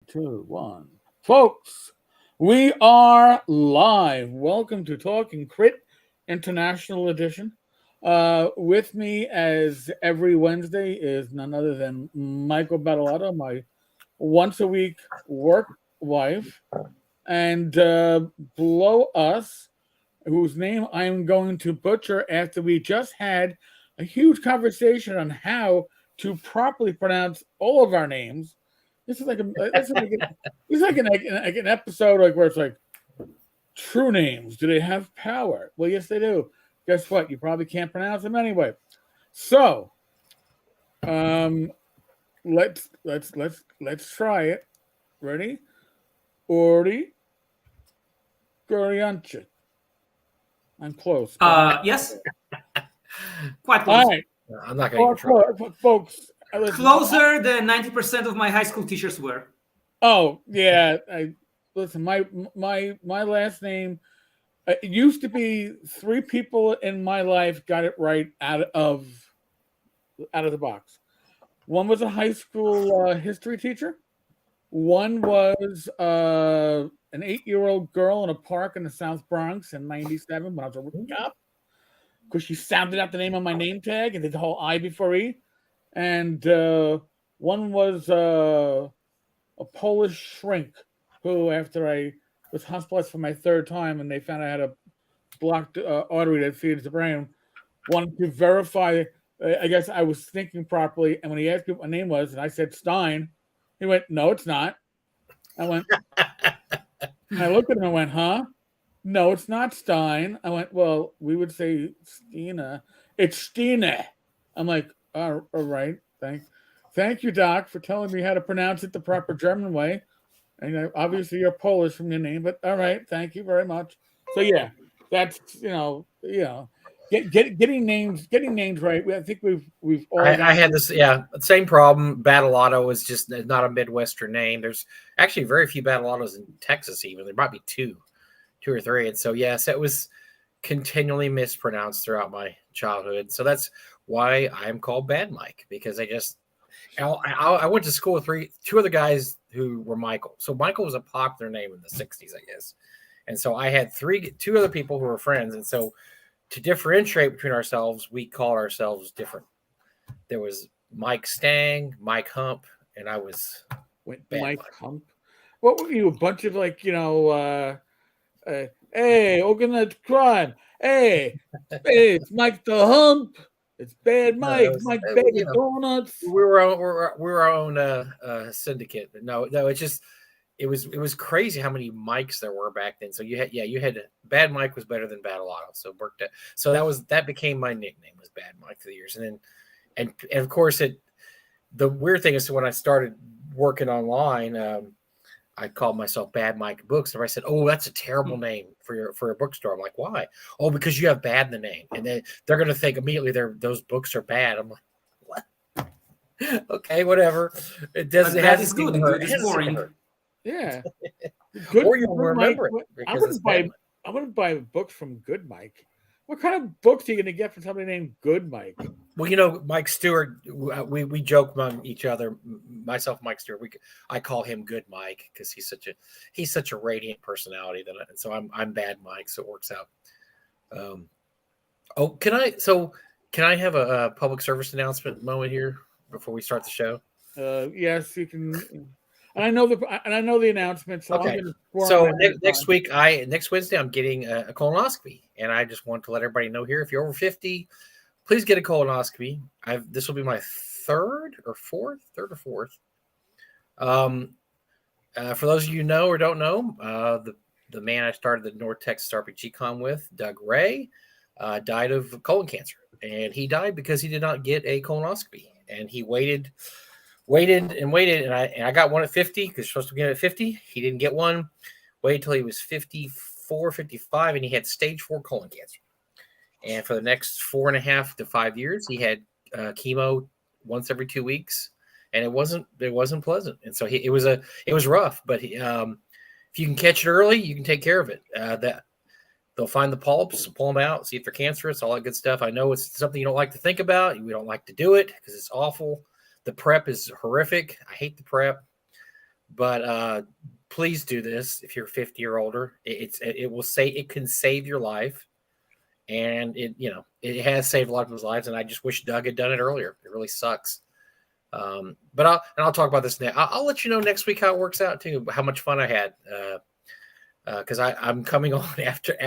two, one. Folks, we are live. Welcome to Talking Crit International Edition. With me, as every Wednesday, is none other than Michael Battalato, my once a week work wife, and below us, whose name I am going to butcher after we just had a huge conversation on how to properly pronounce all of our names. This is like an episode like where it's like true names. Do they have power? Well, yes, they do. Guess what? You probably can't pronounce them anyway. So, um, let's try it. Ready? Uri Kurlianchik. I'm close. Yes, quite All close. right. I'm not going to try. Folks. Closer than 90% of my high school teachers were. Oh yeah. Listen. My last name. It used to be 3 people in my life got it right out of the box. One was a high school history teacher. One was an 8-year-old girl in a park in the South Bronx in '97 when I was a rookie cop, because she sounded out the name on my name tag and did the whole I before E. And one was a Polish shrink who, after I was hospitalized for my 3rd time and they found I had a blocked artery that feeds the brain, wanted to verify. I guess I was thinking properly. And when he asked me what my name was, and I said Stein, he went, "No, it's not." I went, and I looked at him and went, "Huh? No, it's not Stein." I went, "Well, we would say Stina. It's Stine." I'm like, all right. Thank you, Doc, for telling me how to pronounce it the proper German way. And obviously you're Polish from your name, but all right, thank you very much. So yeah, that's getting names right. I think we've all. I had this, same problem. Battalato was just not a Midwestern name. There's actually very few Battalatos in Texas. Even there might be two or three. And so yes, it was continually mispronounced throughout my childhood. So that's why I'm called Bad Mike, because I went to school with 2 other guys who were Michael. So Michael was a popular name in the 60s, I guess. And so I had 2 other people who were friends. And so to differentiate between ourselves, we called ourselves different. There was Mike Stang, Mike Hump, and I was Mike Hump. What were you? A bunch of hey, organized crime. Hey, it's Mike the Hump. It's Bad Mike. Mike Bag of Donuts. We were our own syndicate. But no, it's just it was crazy how many Mikes there were back then. So you had Bad Mike was better than Battalato. So worked out. So that became my nickname, was Bad Mike through the years. And then and of course the weird thing is, so when I started working online, I called myself Bad Mike Books. And I said, "Oh, that's a terrible name for a bookstore." I'm like, "Why?" "Oh, because you have bad in the name." And then they're going to think immediately those books are bad. I'm like, "What?" Okay, whatever. It doesn't. It That has is to good. hurt. It's boring. Yeah. Or you won't remember it. I wouldn't buy books from Good Mike. What kind of books are you going to get from somebody named Good Mike? Well, Mike Stewart, we joke among each other. Myself, and Mike Stewart, I call him Good Mike because he's such a radiant personality and so I'm Bad Mike, so it works out. Can I have a public service announcement moment here before we start the show? Yes, you can. And I know the announcement. So okay. So next Wednesday, I'm getting a colonoscopy, and I just want to let everybody know here: if you're over 50, please get a colonoscopy. This will be my third or fourth. For those of you who know or don't know, the man I started the North Texas RPG Con with, Doug Ray, died of colon cancer, and he died because he did not get a colonoscopy, and he waited, and I got one at 50 because you're supposed to get it at 50. He didn't get one. Waited till he was 54, 55, and he had stage 4 colon cancer. And for the next 4.5 to 5 years, he had chemo once every 2 weeks, and it wasn't pleasant. And so it was rough. But if you can catch it early, you can take care of it. They'll find the polyps, pull them out, see if they're cancerous, all that good stuff. I know it's something you don't like to think about. We don't like to do it because it's awful. The prep is horrific. I hate the prep. But please do this if you're 50 or older. It can save your life, and it has saved a lot of people's lives. And I just wish Doug had done it earlier. It really sucks. But I'll talk about this now. I'll let you know next week how it works out too. How much fun I had. Because I'm coming on after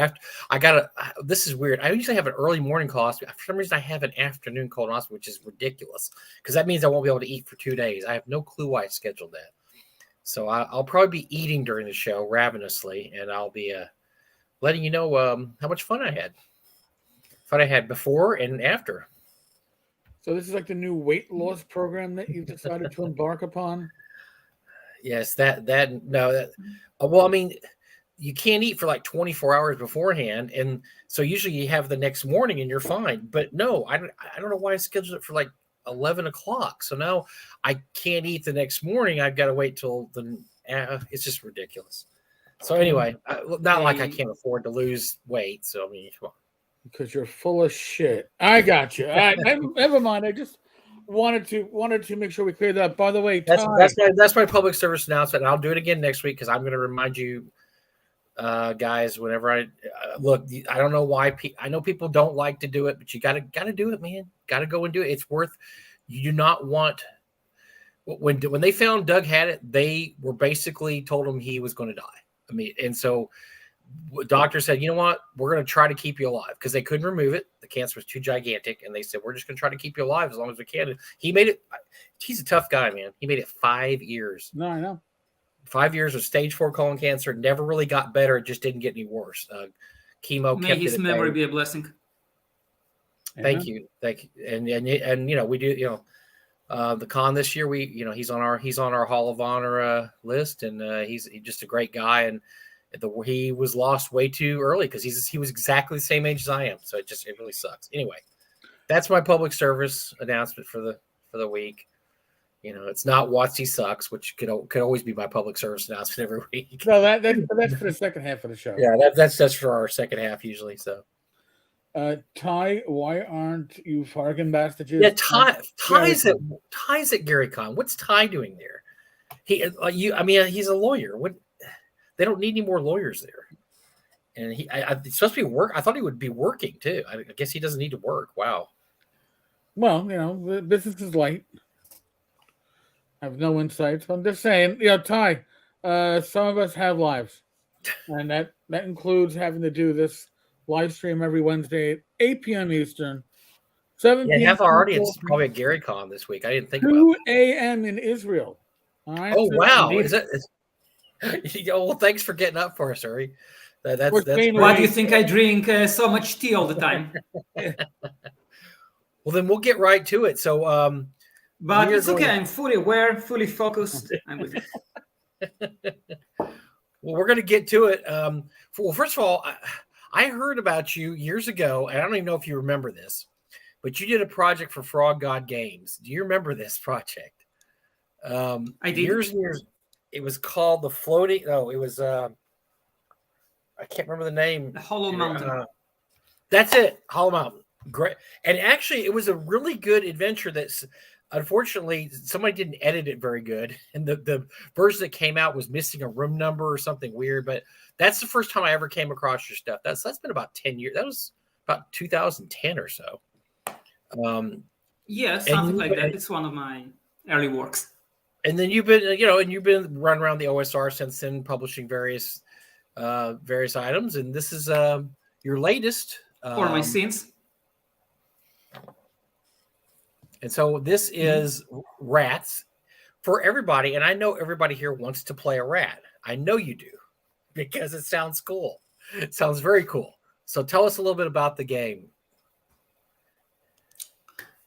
this is weird. I usually have an early morning colonoscopy. For some reason, I have an afternoon colonoscopy, which is ridiculous because that means I won't be able to eat for 2 days. I have no clue why I scheduled that. So I'll probably be eating during the show ravenously, and I'll be letting you know how much fun I had. Fun I had before and after. So this is like the new weight loss program that you've decided to embark upon? Yes, well, I mean, you can't eat for like 24 hours beforehand, and so usually you have the next morning and you're fine. But no, I don't know why I scheduled it for like 11 o'clock. So now I can't eat the next morning. I've got to wait till it's just ridiculous. So anyway, not like I can't afford to lose weight. So I mean, come on. Because you're full of shit. I got you. All right, never mind. I just wanted to make sure we cleared that up. By the way, that's my public service announcement. And I'll do it again next week because I'm going to remind you, guys. Whenever I look, I don't know why. I know people don't like to do it, but you got to do it, man. Got to go and do it. It's worth. You do not want. When they found Doug had it, they were basically told him he was going to die. I mean, and so. Doctor said, you know what? We're going to try to keep you alive because they couldn't remove it. The cancer was too gigantic. And they said, we're just going to try to keep you alive as long as we can. And he made it. He's a tough guy, man. He made it 5 years. No, I know. 5 years of stage 4 colon cancer. Never really got better. It just didn't get any worse. Chemo May kept his memory be a blessing. Thank you. And we do, the con this year, he's on our Hall of Honor list, and he's just a great guy. And he was lost way too early because he was exactly the same age as I am. So it really sucks. Anyway, that's my public service announcement for the week. It's not Watsy sucks, which could always be my public service announcement every week. No, that's for the second half of the show. Yeah, that's for our second half usually. So, Ty, why aren't you Fargan Bastages? Yeah, Ty's at Gary Con. What's Ty doing there? He's a lawyer. What? They don't need any more lawyers there. And he's supposed to be I thought he would be working too. I guess he doesn't need to work. Wow. Well, the business is light. I have no insights. I'm just saying, Ty, some of us have lives. And that includes having to do this live stream every Wednesday at 8 p.m. Eastern. 7 p.m. Half our audience is probably at Gary Con this week. I didn't think about 2 a.m. in Israel. All right. Oh, wow. Well, thanks for getting up for us, Uri. That's why do you think I drink so much tea all the time? Well, then we'll get right to it. So, but it's okay. I'm fully aware, fully focused. I'm with you. Well, we're going to get to it. Well, first of all, I heard about you years ago, and I don't even know if you remember this, but you did a project for Frog God Games. Do you remember this project? I did. Years and years. It was called the floating. No, it was. I can't remember the name. The Hollow Mountain. That's it. Hollow Mountain. Great. And actually, it was a really good adventure. That's unfortunately somebody didn't edit it very good, and the version that came out was missing a room number or something weird. But that's the first time I ever came across your stuff. That's been about 10 years. That was about 2010 or so. Yeah, something like that. It's one of my early works. And then you've been running around the OSR since then, publishing various items, and this is your latest. For my scenes. And so this is rats for everybody, and I know everybody here wants to play a rat. I know you do, because it sounds cool. It sounds very cool. So tell us a little bit about the game.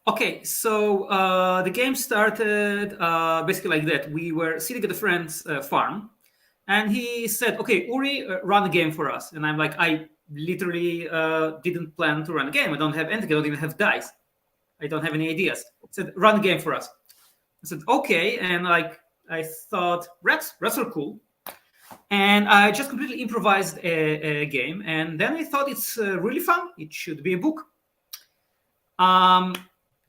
Okay, so the game started basically like that. We were sitting at a friend's farm, and he said, okay, Uri, run a game for us. And I'm like, I literally didn't plan to run a game. I don't have anything. I don't even have dice. I don't have any ideas. He said, run a game for us. I said, okay. And I thought, rats are cool. And I just completely improvised a game. And then I thought it's really fun. It should be a book.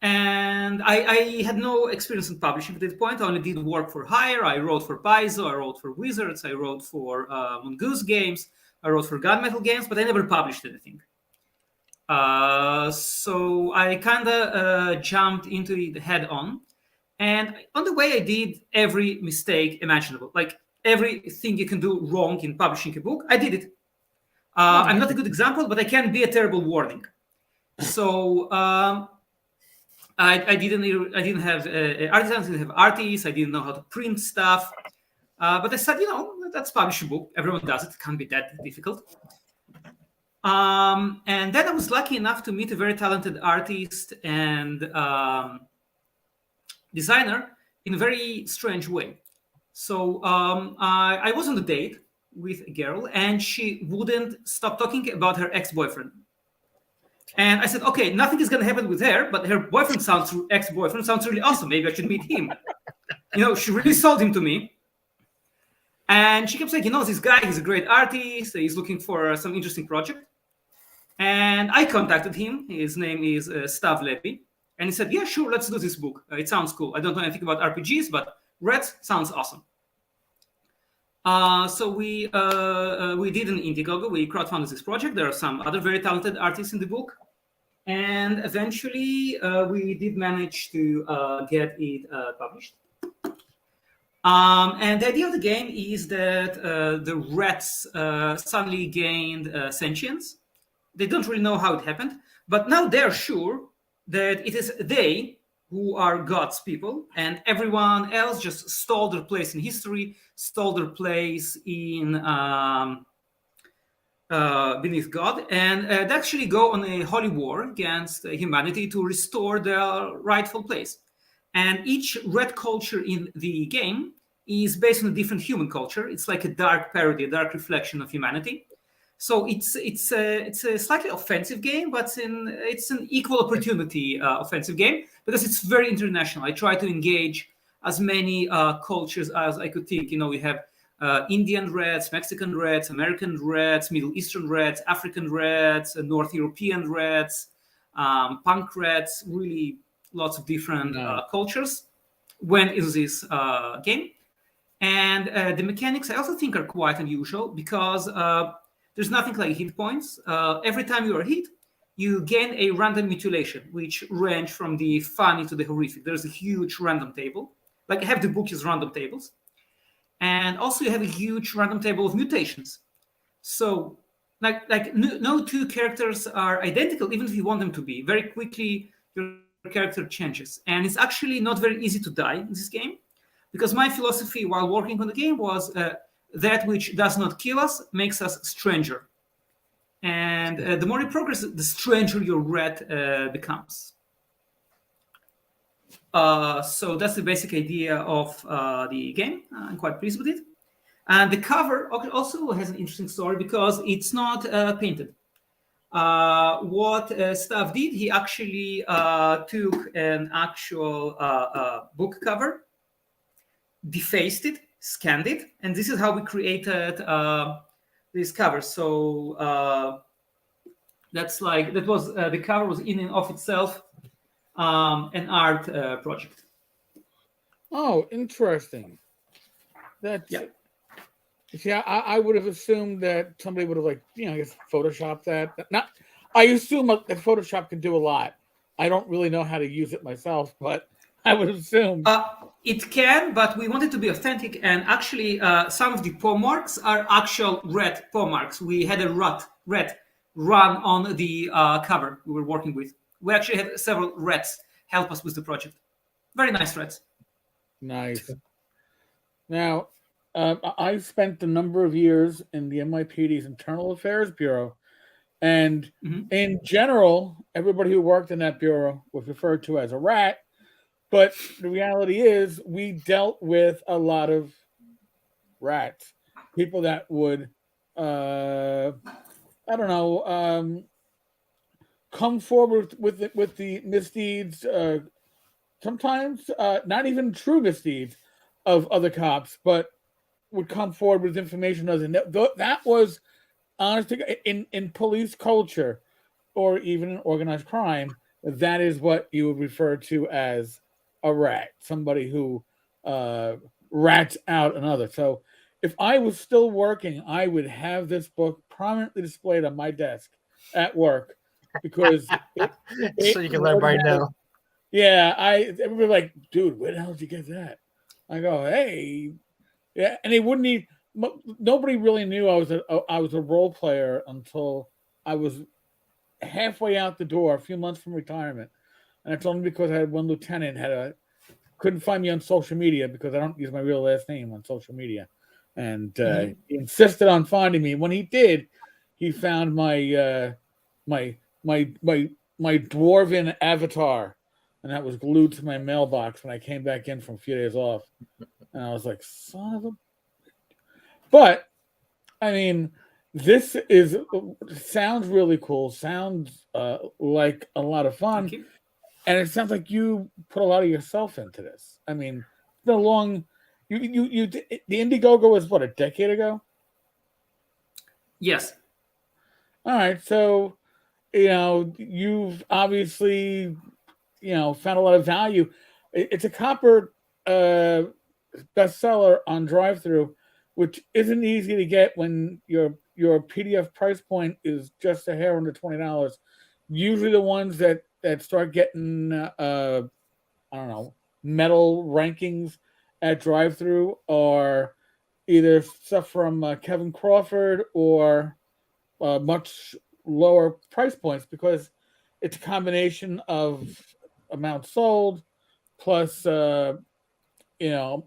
And I had no experience in publishing at that point. I only did work for hire. I wrote for Paizo, I wrote for Wizards, I wrote for Mongoose Games, I wrote for Gunmetal Games, but I never published anything. So I kind of jumped into it head on. And on the way, I did every mistake imaginable. Like everything you can do wrong in publishing a book, I did it. I'm not a good example, but I can be a terrible warning. So I didn't have artisans, I didn't have artists, I didn't know how to print stuff. But I said, let's publish a book. Everyone does it. It can't be that difficult. And then I was lucky enough to meet a very talented artist and designer in a very strange way. So I was on a date with a girl, and she wouldn't stop talking about her ex-boyfriend. And I said, okay, nothing is going to happen with her, but her ex-boyfriend sounds really awesome. Maybe I should meet him. She really sold him to me. And she kept saying, this guy, he's a great artist. He's looking for some interesting project. And I contacted him. His name is Stav Levy. And he said, yeah, sure, let's do this book. It sounds cool. I don't know anything about RPGs, but Reds sounds awesome. So we did an Indiegogo. We crowdfunded this project. There are some other very talented artists in the book. And eventually, we did manage to get it published. And the idea of the game is that the rats suddenly gained sentience. They don't really know how it happened, but now they're sure that it is they who are God's people, and everyone else just stole their place in history, stole their place in beneath God, and they actually go on a holy war against humanity to restore their rightful place. And each red culture in the game is based on a different human culture. It's like a dark parody, a dark reflection of humanity. So it's a slightly offensive game, but it's an equal opportunity offensive game because it's very international. I try to engage as many cultures as I could think. We have Indian Reds, Mexican Reds, American Reds, Middle Eastern Reds, African Reds, North European Reds, Punk Reds, really lots of different cultures when in this game. And the mechanics I also think are quite unusual because there's nothing like hit points. Every time you are hit, you gain a random mutilation, which range from the funny to the horrific. There's a huge random table. Like half the book is random tables. And also you have a huge random table of mutations. So like no two characters are identical, even if you want them to be. Very quickly, your character changes. And it's actually not very easy to die in this game because my philosophy while working on the game was that which does not kill us makes us stranger. And the more you progress, the stranger your red becomes. So that's the basic idea of the game. I'm quite pleased with it. And the cover also has an interesting story because it's not painted. What Stav did, he actually took an actual book cover, defaced it, scanned it, and this is how we created this cover. So that was the cover was in and of itself an art project. Oh, interesting. That's yeah. See, I would have assumed that somebody would have I guess Photoshopped that. Not, I assume that Photoshop can do a lot. I don't really know how to use it myself, but I would assume it can. But we want it to be authentic, and actually, some of the paw marks are actual red paw marks. We had a rat run on the cover we were working with. We actually had several rats help us with the project. Very nice rats. Nice. Now, I spent a number of years in the NYPD's Internal Affairs Bureau, and in general, everybody who worked in that bureau was referred to as a rat. But the reality is, we dealt with a lot of rats, people that would, come forward with the misdeeds. Sometimes not even true misdeeds of other cops, but would come forward with information that was honestly in police culture or even in organized crime. that is what you would refer to as a rat, somebody who rats out another. So if I was still working, I would have this book prominently displayed on my desk at work because So you can let everybody know. Yeah, everybody like, dude, where the hell did you get that? I go, hey, yeah, and they wouldn't even. Nobody really knew I was a role player until I was halfway out the door, a few months from retirement, and it's only because I had one lieutenant couldn't find me on social media because I don't use my real last name on social media, and he insisted on finding me. When he did, he found my dwarven avatar, and that was glued to my mailbox when I came back in from a few days off, and I was like, son of a. But I mean, this sounds really cool. Sounds like a lot of fun, and it sounds like you put a lot of yourself into this. I mean, it's been a long. The Indiegogo was what, a decade ago? Yes. All right, so you've obviously found a lot of value. It's a copper bestseller on drive-through, which isn't easy to get when your PDF price point is just a hair under $20. Usually, the ones that start getting I don't know, metal rankings at drive-through are either stuff from Kevin Crawford or much lower price points because it's a combination of amount sold plus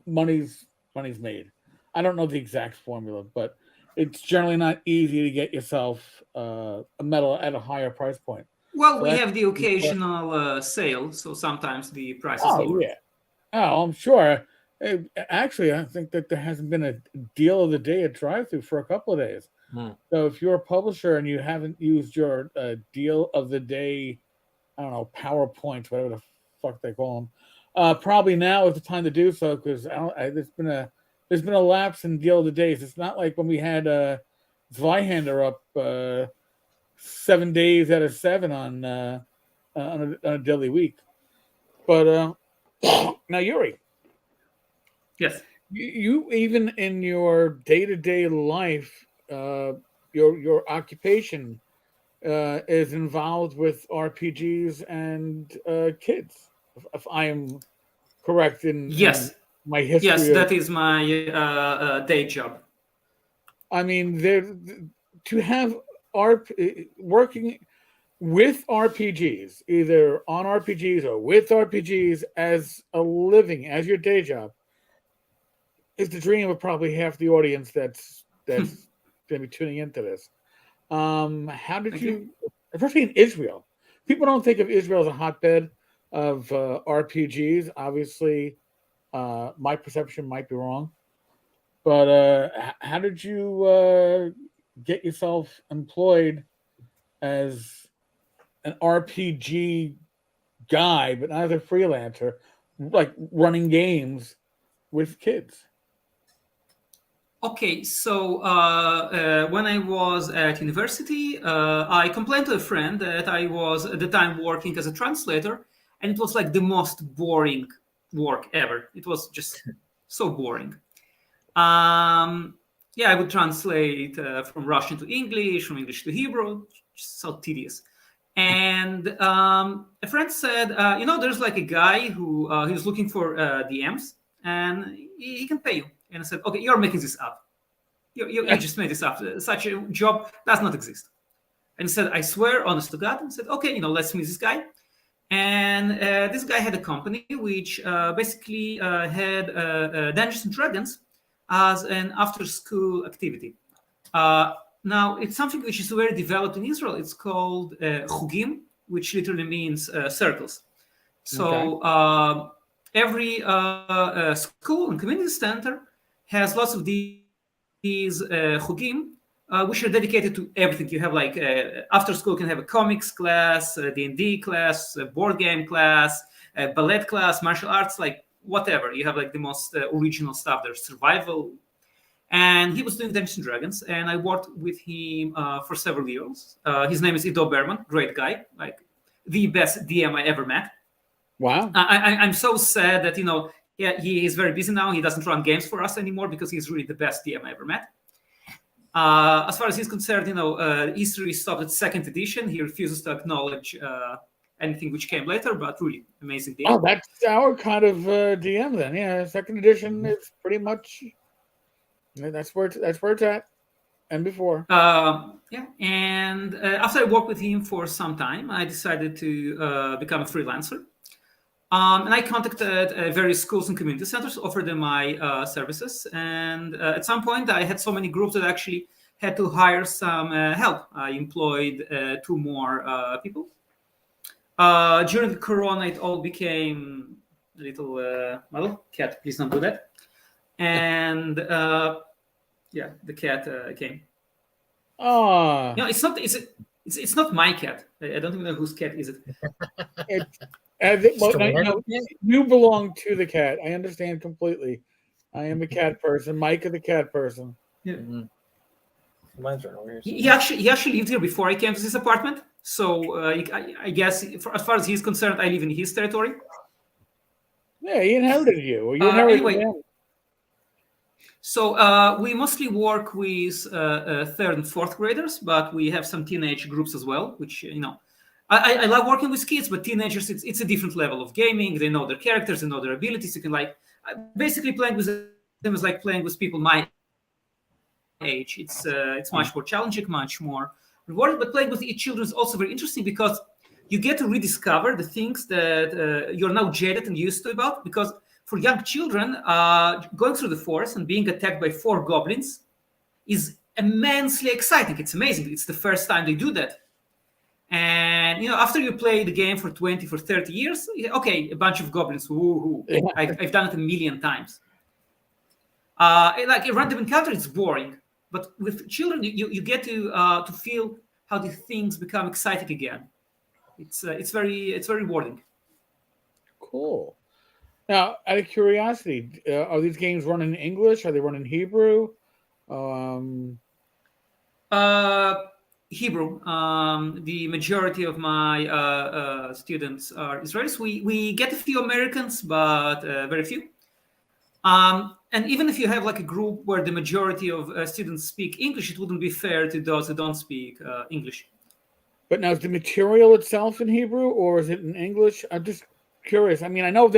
money's made. I don't know the exact formula, but it's generally not easy to get yourself a medal at a higher price point. Well, we have the occasional sale, so sometimes the price is lower. Yeah. Oh, I'm sure. Actually, I think that there hasn't been a deal of the day at drive-through for a couple of days. So if you're a publisher and you haven't used your deal of the day, I don't know, PowerPoints, whatever the fuck they call them, probably now is the time to do so because there's been a lapse in deal of the days. It's not like when we had Zweihander up 7 days out of 7 on a daily week. But now, Uri. Yes. You even in your day-to-day life, your occupation is involved with RPGs and kids. If I am correct in my history. Yes, that is my day job. I mean, to have working with RPGs, either on RPGs or with RPGs as a living, as your day job, is the dream of probably half the audience that's going to be tuning into this. How did you, especially in Israel, people don't think of Israel as a hotbed of RPGs. Obviously, my perception might be wrong, but how did you get yourself employed as an RPG guy, but not as a freelancer, like running games with kids? Okay, so when I was at university, I complained to a friend that I was at the time working as a translator, and it was like the most boring work ever. It was just so boring. I would translate from Russian to English, from English to Hebrew, just so tedious. And a friend said, there's like a guy who he's looking for DMs, and he can pay you. And I said, okay, you're making this up. You just made this up. Such a job does not exist. And he said, I swear, honest to God. And I said, okay, let's meet this guy. And this guy had a company which basically had Dungeons and Dragons as an after-school activity. Now, it's something which is very developed in Israel. It's called chugim, which literally means circles. So every school and community center has lots of these chugim, which are dedicated to everything. You have like after school, you can have a comics class, a D&D class, a board game class, a ballet class, martial arts, like whatever. You have like the most original stuff. There's survival. And he was doing Dungeons and Dragons, and I worked with him for several years. His name is Ido Berman, great guy. Like the best DM I ever met. Wow. I'm so sad that he is very busy now. He doesn't run games for us anymore because he's really the best DM I ever met. As far as he's concerned, history stopped at second edition. He refuses to acknowledge anything which came later, but really amazing DM. Oh, that's our kind of DM then. Yeah, second edition is pretty much that's where it's at, and before. And after I worked with him for some time, I decided to become a freelancer. And I contacted various schools and community centers, offered them my services. And at some point, I had so many groups that I actually had to hire some help. I employed 2 more people. During the Corona, it all became a little, well, cat, please don't do that. And yeah, the cat came. Oh, No, it's not my cat. I don't even know whose cat is it. You belong to the cat. I understand completely. I am a cat person. Mike is the cat person. Yeah. Mm-hmm. Mine's right over here. He actually lived here before I came to this apartment. So I guess as far as he's concerned, I live in his territory. Yeah, he inherited you. Or you inherited anyway, him. So we mostly work with 3rd and 4th graders, but we have some teenage groups as well, which, I love working with kids, but teenagers, it's a different level of gaming. They know their characters, they know their abilities. You can basically playing with them is like playing with people my age. It's much more challenging, much more rewarding, but playing with children is also very interesting because you get to rediscover the things that you're now jaded and used to about. Because for young children, going through the forest and being attacked by 4 goblins is immensely exciting. It's amazing. It's the first time they do that. And after you play the game for 20, for 30 years, okay, a bunch of goblins. Woo-hoo. Yeah. I've done it a million times. Like a random encounter, it's boring. But with children, you get to feel how the things become exciting again. It's very rewarding. Cool. Now, out of curiosity, are these games run in English? Are they run in Hebrew? Hebrew. The majority of my students are Israelis. We get a few Americans, but very few. And even if you have like a group where the majority of students speak English, it wouldn't be fair to those who don't speak English. But now, is the material itself in Hebrew or is it in English? I'm just curious. I mean, I know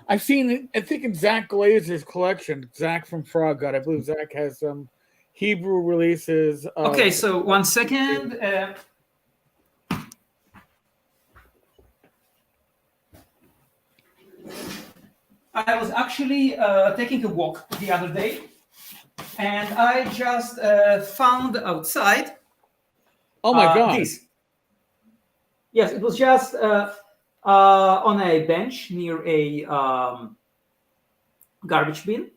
I've seen it, I think in Zach Glazer's collection, Zach from Frog God, I believe Zach has some Hebrew releases. Okay, so 1 second. I was actually taking a walk the other day, and I just found outside. Oh my God! This. Yes, it was just on a bench near a garbage bin.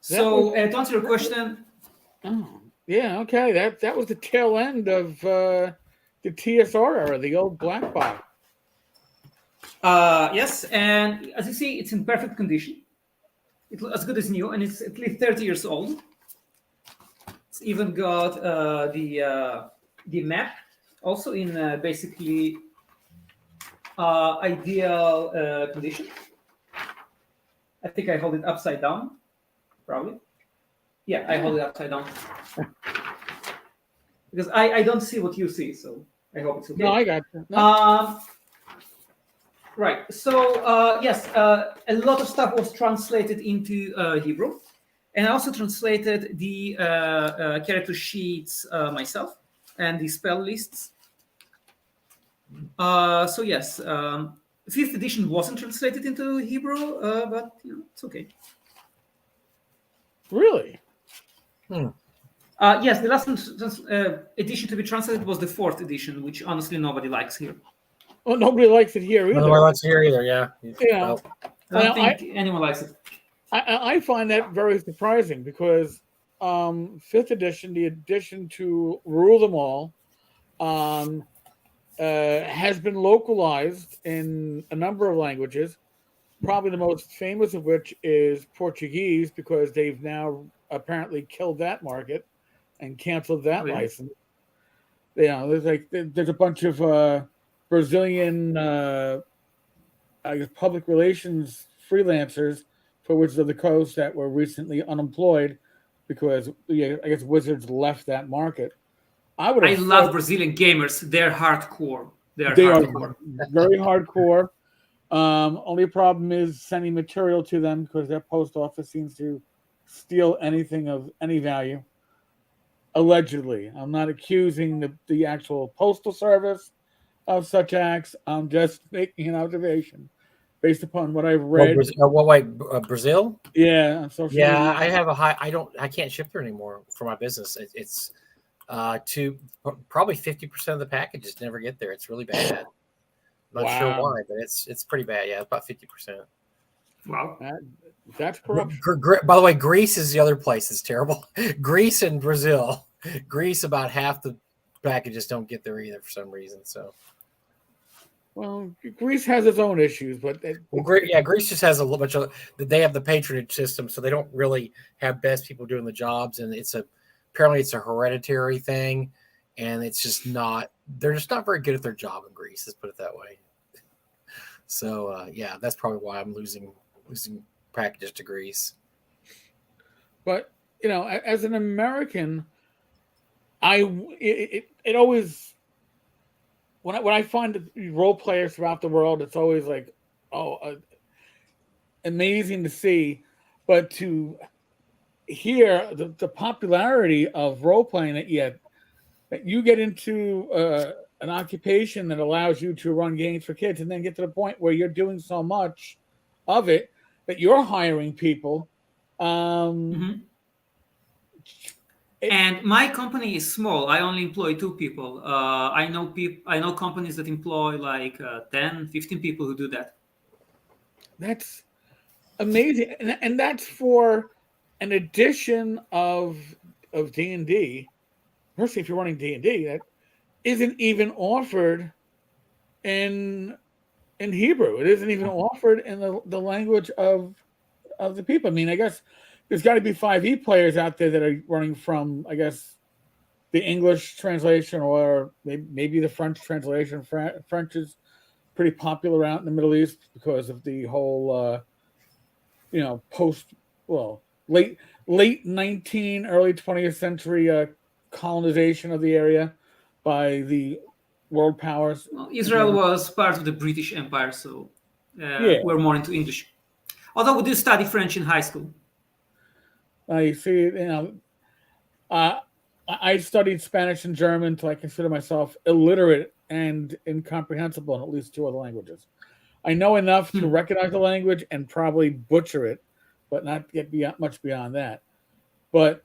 So to answer your question, oh yeah, okay, that was the tail end of the TSR era, the old black box. Yes, and as you see, it's in perfect condition. It's as good as new, and it's at least 30 years old. It's even got the map, also in basically ideal condition. I think I hold it upside down, probably. Yeah, I hold it upside down. Because I don't see what you see, so I hope it's okay. No, I got you. No. Right. So yes, a lot of stuff was translated into Hebrew, and I also translated the character sheets myself and the spell lists. So yes, 5th edition wasn't translated into Hebrew, but it's okay. Really? Yes, the last edition to be translated was the 4th edition, which honestly nobody likes here. Well, nobody likes it here either. Nobody likes it here either. Yeah. Yeah. I don't think anyone likes it. I find that very surprising because 5th edition, the addition to Rule Them All, has been localized in a number of languages. Probably the most famous of which is Portuguese, because they've now apparently killed that market and canceled that license. there's a bunch of Brazilian I guess public relations freelancers for Wizards of the Coast that were recently unemployed because I guess Wizards left that market. I would I have love said Brazilian gamers. They're hardcore. They are they are hardcore. very hardcore. Only problem is sending material to them because their post office seems to steal anything of any value. Allegedly, I'm not accusing the actual postal service of such acts. I'm just making an observation based upon what I've read. Brazil? Yeah, on social Yeah, media. I have a high. I can't ship there anymore for my business. It's to probably 50% of the packages never get there. It's really bad. I'm not sure why, but it's pretty bad. Yeah, about 50%. Wow. That's corruption. By the way, Greece is the other place that's terrible. Greece and Brazil. Greece, about half the packages don't get there either for some reason. So, well, Greece has its own issues, but Greece just has a little bunch of. They have the patronage system, so they don't really have best people doing the jobs, and apparently it's a hereditary thing, and it's just not. They're just not very good at their job in Greece. Let's put it that way. So, yeah, that's probably why I'm losing packages to Greece. But as an American, it always when I find role players throughout the world, it's always like, amazing to see, but to hear the popularity of role playing that you get into an occupation that allows you to run games for kids, and then get to the point where you're doing so much of it that you're hiring people. And my company is small. I only employ 2 people. I know companies that employ like 10, 15 people who do that. That's amazing, and that's for an edition of D&D. Firstly, if you're running D&D, that isn't even offered in Hebrew. It isn't even offered in the language of the people. I mean, I guess there's got to be 5e players out there that are running from, I guess, the English translation or maybe the French translation. French is pretty popular out in the Middle East because of the whole, late 19th, early 20th century colonization of the area by the world powers. Well, Israel was part of the British Empire, so we're more into English. Although we do study French in high school. I see, I studied Spanish and German, so I consider myself illiterate and incomprehensible in at least 2 other languages. I know enough to recognize the language and probably butcher it, but not get much beyond that. But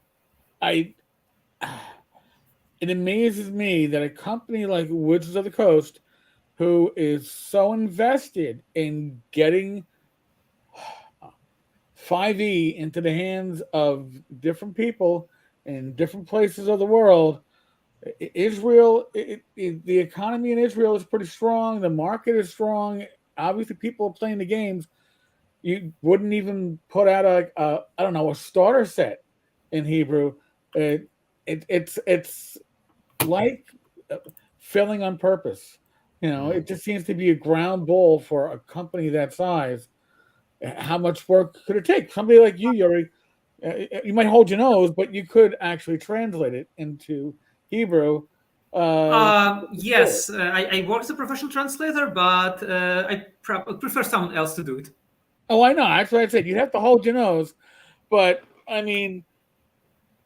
it amazes me that a company like Wizards of the Coast, who is so invested in getting 5e into the hands of different people in different places of the world. Israel, the economy in Israel is pretty strong. The market is strong. Obviously, people are playing the games. You wouldn't even put out a starter set in Hebrew. It's like filling on purpose. It just seems to be a ground ball for a company that size. How much work could it take? Somebody like you, Uri, you might hold your nose, but you could actually translate it into Hebrew. Yes, I work as a professional translator, but I prefer someone else to do it. Oh, I know. That's what I said. You'd have to hold your nose. But, I mean,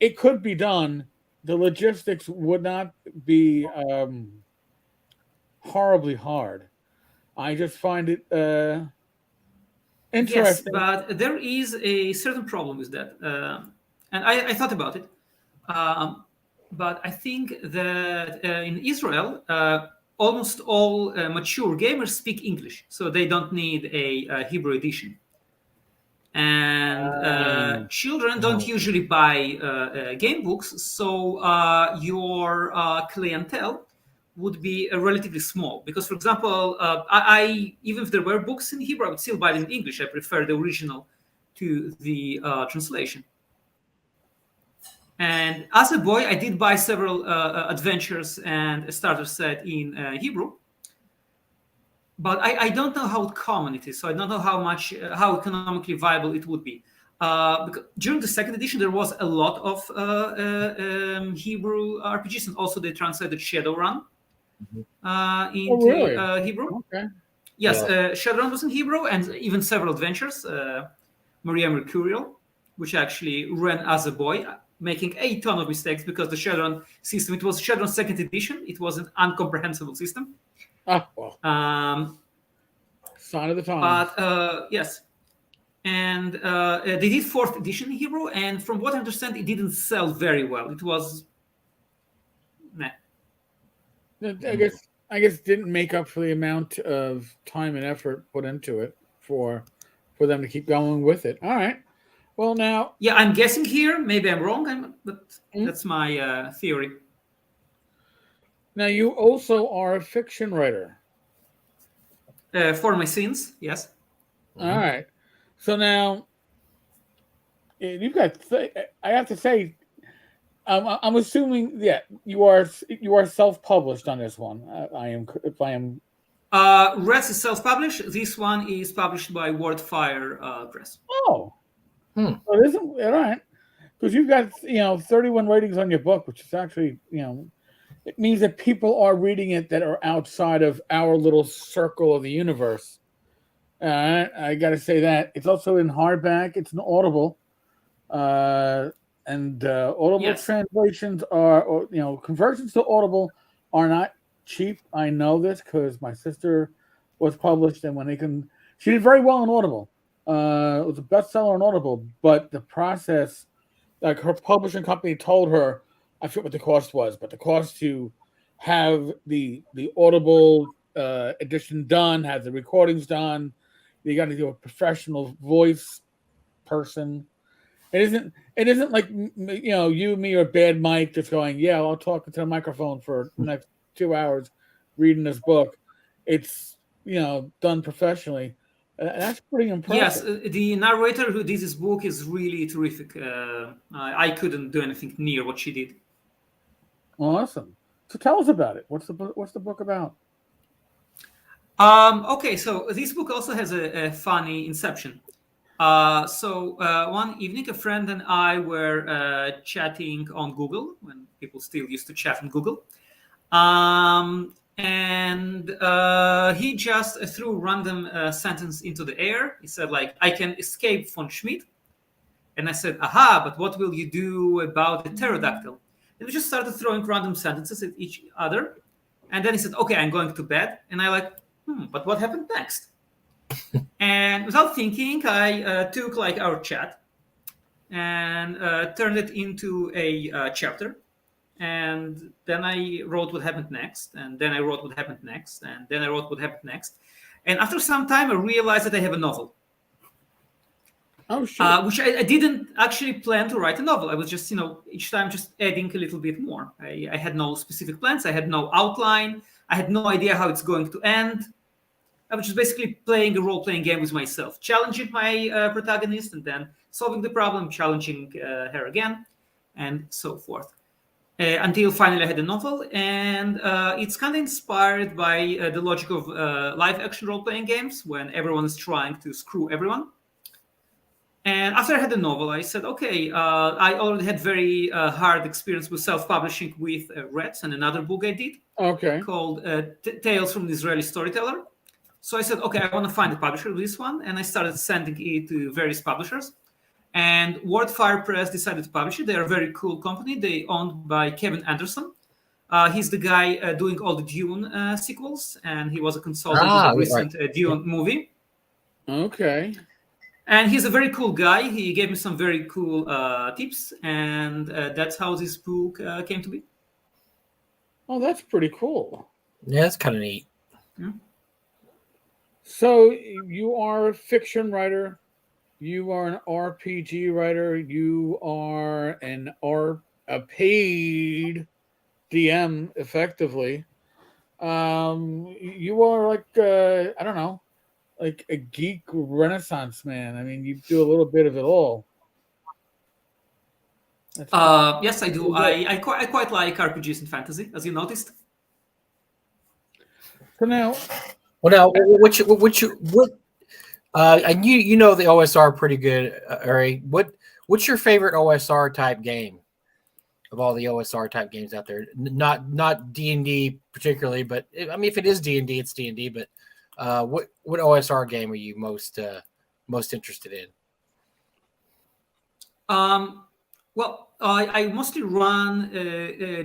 it could be done. The logistics would not be horribly hard. I just find it interesting. Yes, but there is a certain problem with that. And I thought about it. But I think that in Israel, almost all mature gamers speak English, so they don't need a Hebrew edition. And children don't usually buy game books, so your clientele would be relatively small. Because, for example, I even if there were books in Hebrew, I would still buy them in English. I prefer the original to the translation. And as a boy, I did buy several adventures and a starter set in Hebrew. But I don't know how common it is, so I don't know how economically viable it would be. Because during the second edition, there was a lot of Hebrew RPGs, and also they translated Shadowrun into really? Hebrew. Okay. Yes, Yeah. Shadowrun was in Hebrew, and even several adventures. Maria Mercurial, which I actually ran as a boy, making a ton of mistakes because the Shadowrun system, it was Shadowrun second edition. It was an incomprehensible system. Ah, well, sign of the times. But yes, and they did fourth edition in Hebrew, and from what I understand, it didn't sell very well. It was, meh. I guess didn't make up for the amount of time and effort put into it for them to keep going with it. All right. Well, now, Yeah, I'm guessing here. Maybe I'm wrong, but Mm. that's my theory. now you also are a fiction writer. For my sins, yes. All right. So now you've got. I have to say, I'm assuming, yeah, you are self-published on this one. I am, if I am. Rest is self-published. This one is published by Wordfire Press. Oh, Hmm. well, it isn't all right because you've got 31 ratings on your book, which is actually it means that people are reading it that are outside of our little circle of the universe. I got to say that it's also in hardback. It's an Audible, and Audible Yes. translations are, or conversions to Audible are not cheap. I know this because my sister was published, and she did very well in Audible. It was a bestseller on Audible, but the process, like her publishing company told her, I forget what the cost was, but the cost to have the Audible edition done, have the recordings done, you got to do a professional voice person. It isn't like you, me, or Bad Mike just going, yeah, I'll talk into the microphone for the next 2 hours reading this book. It's done professionally. That's pretty Yes, impressive. the narrator who did this book is really terrific. I couldn't do anything near what she did. Awesome. So tell us about it. What's the book about? Okay, so this book also has a funny inception. One evening, a friend and I were chatting on Google when people still used to chat on Google. And he just threw a random sentence into the air. He said, like, I can escape von Schmidt. And I said, aha, but what will you do about the pterodactyl? And we just started throwing random sentences at each other. And then he said, okay, I'm going to bed. And I like, but what happened next? And without thinking, I took like our chat and turned it into a chapter. And then I wrote what happened next. And then I wrote what happened next. And then I wrote what happened next. And after some time, I realized that I have a novel. Oh, sure. Which I didn't actually plan to write a novel. I was just, each time just adding a little bit more. I had no specific plans. I had no outline. I had no idea how it's going to end. I was just basically playing a role-playing game with myself, challenging my protagonist, and then solving the problem, challenging her again, and so forth. Until finally I had a novel, and it's kind of inspired by the logic of live-action role-playing games when everyone is trying to screw everyone. And after I had the novel, I said, okay, I already had very hard experience with self-publishing with Reds and another book I did called Tales from the Israeli Storyteller. So I said, okay, I want to find a publisher of this one. And I started sending it to various publishers. And Wordfire Press decided to publish it. They're a very cool company. They're owned by Kevin Anderson. He's the guy doing all the Dune sequels. And he was a consultant with the recent Dune movie. Okay. And he's a very cool guy. He gave me some very cool tips. And that's how this book came to be. Oh, that's pretty cool. Yeah, that's kind of neat. Yeah. So you are a fiction writer. You are an RPG writer. You are a paid DM, effectively. You are like I don't know, like a geek renaissance man. I mean, you do a little bit of it all. Yes, I do. I quite like RPGs and fantasy, as you noticed. So now, and you know the OSR pretty good, Uri. What's your favorite OSR type game of all the OSR type games out there? Not D&D particularly, but I mean if it is D&D, it's D&D. But what OSR game are you most interested in? Well, I mostly run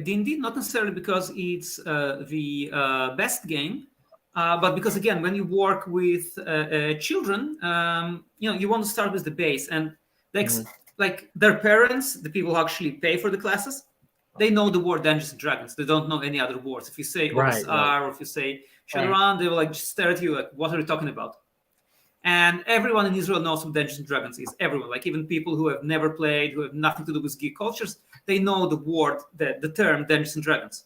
D&D, not necessarily because it's the best game, but because again, when you work with children, you want to start with the base, and like their parents, the people who actually pay for the classes, they know the word Dungeons and Dragons. They don't know any other words. If you say OSR or if you say Shadowrun, they will like just stare at you like, "What are you talking about?" And everyone in Israel knows what Dungeons and Dragons is. Everyone, like even people who have never played, who have nothing to do with geek cultures, they know the word, the term Dungeons and Dragons,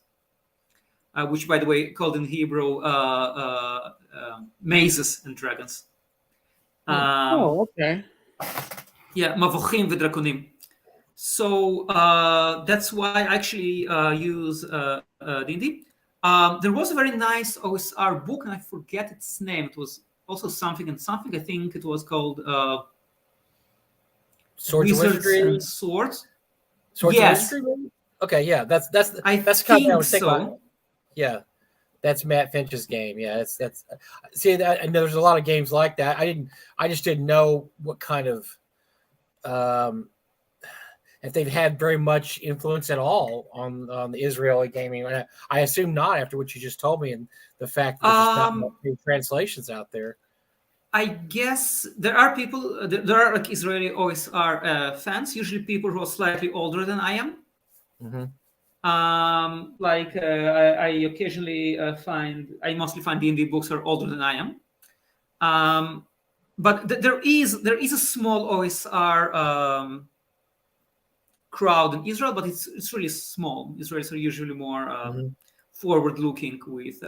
which, by the way, called in Hebrew mazes and dragons. okay. Yeah, mavochim v'drakonim. So that's why I actually use D&D. There was a very nice OSR book, and I forget its name. It was also something and something. I think it was called Swords Wizards and Swords. Swords yes. and Wizardry? Okay, yeah, that's I kind think of I was thinking so. about. Yeah, that's Matt Finch's game. Yeah, that's see that. And there's a lot of games like that. I just didn't know what kind of if they've had very much influence at all on the Israeli gaming. I assume not after what you just told me and the fact that there's just not many translations out there. I guess there are people, there are like Israeli OSR fans, usually people who are slightly older than I am. I occasionally I mostly find D&D books are older than I am. But there is a small OSR crowd in Israel, but it's really small. Israelis are usually more forward-looking with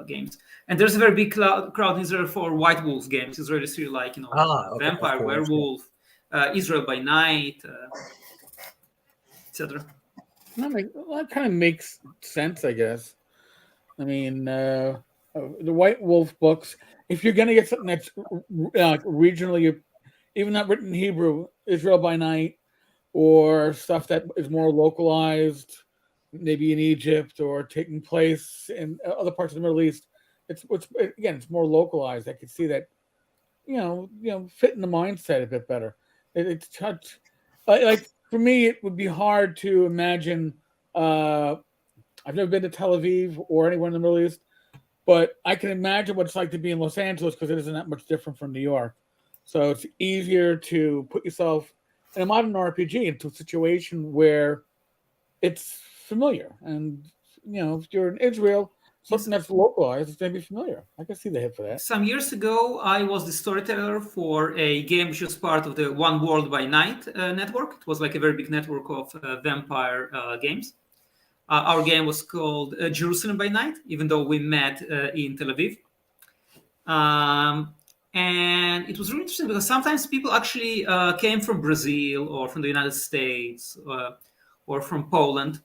games, and there's a very big crowd in Israel for White Wolf games. Israelis really like Vampire, Werewolf, Israel by Night, etc. That kind of makes sense, I guess. I mean, the White Wolf books. If you're going to get something that's regionally, even not written in Hebrew, Israel by Night, or stuff that is more localized, maybe in Egypt or taking place in other parts of the Middle East, it's more localized. I could see that, fit in the mindset a bit better. It's touch. Like for me, it would be hard to imagine. I've never been to Tel Aviv or anywhere in the Middle East, but I can imagine what it's like to be in Los Angeles because it isn't that much different from New York. So it's easier to put yourself in a modern RPG into a situation where it's familiar. And, if you're in Israel, something that's localized is going to be familiar. I can see the hit for that. Some years ago, I was the storyteller for a game which was part of the One World by Night network. It was like a very big network of vampire games. Our game was called Jerusalem by Night, even though we met in Tel Aviv. And it was really interesting because sometimes people actually came from Brazil or from the United States or from Poland.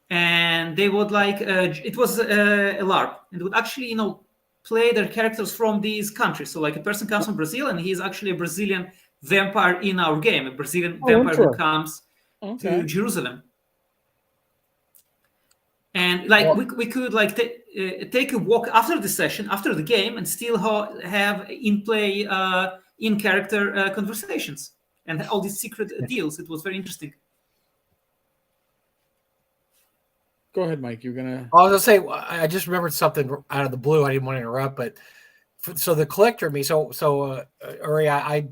And they would it was a LARP, and they would actually, play their characters from these countries. So like a person comes from Brazil and he's actually a Brazilian vampire in our game, a Brazilian vampire who comes to Jerusalem. And we could take a walk after the session, after the game, and still have in play, in character conversations and all these secret deals. It was very interesting. Go ahead, Mike. You're gonna. I was gonna say I just remembered something out of the blue. I didn't want to interrupt, but so the collector me. Uri, I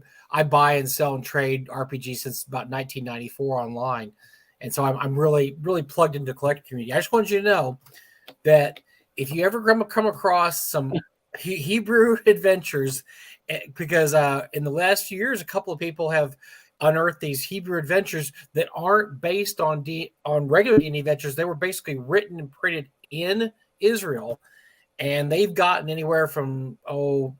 buy and sell and trade RPGs since about 1994 online. And so I'm really, really plugged into the collector community. I just wanted you to know that if you ever come across some Hebrew adventures, because in the last few years, a couple of people have unearthed these Hebrew adventures that aren't based on regular D&D adventures. They were basically written and printed in Israel, and they've gotten anywhere from $2,000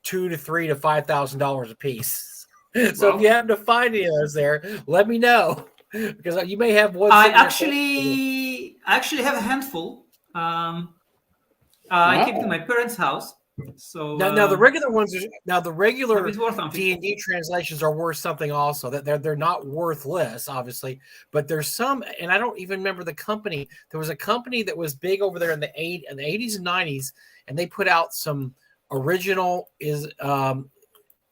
to $3,000 to $5,000 a piece. So if you happen to find any of those there, let me know. Because you may have one. I sitting there- actually have a handful. I keep it in my parents' house. So now the regular ones are the regular it's worth something. D&D translations are worth something also. That they're not worthless, obviously, but there's some, and I don't even remember the company. There was a company that was big over there in the 80s and 90s, and they put out some original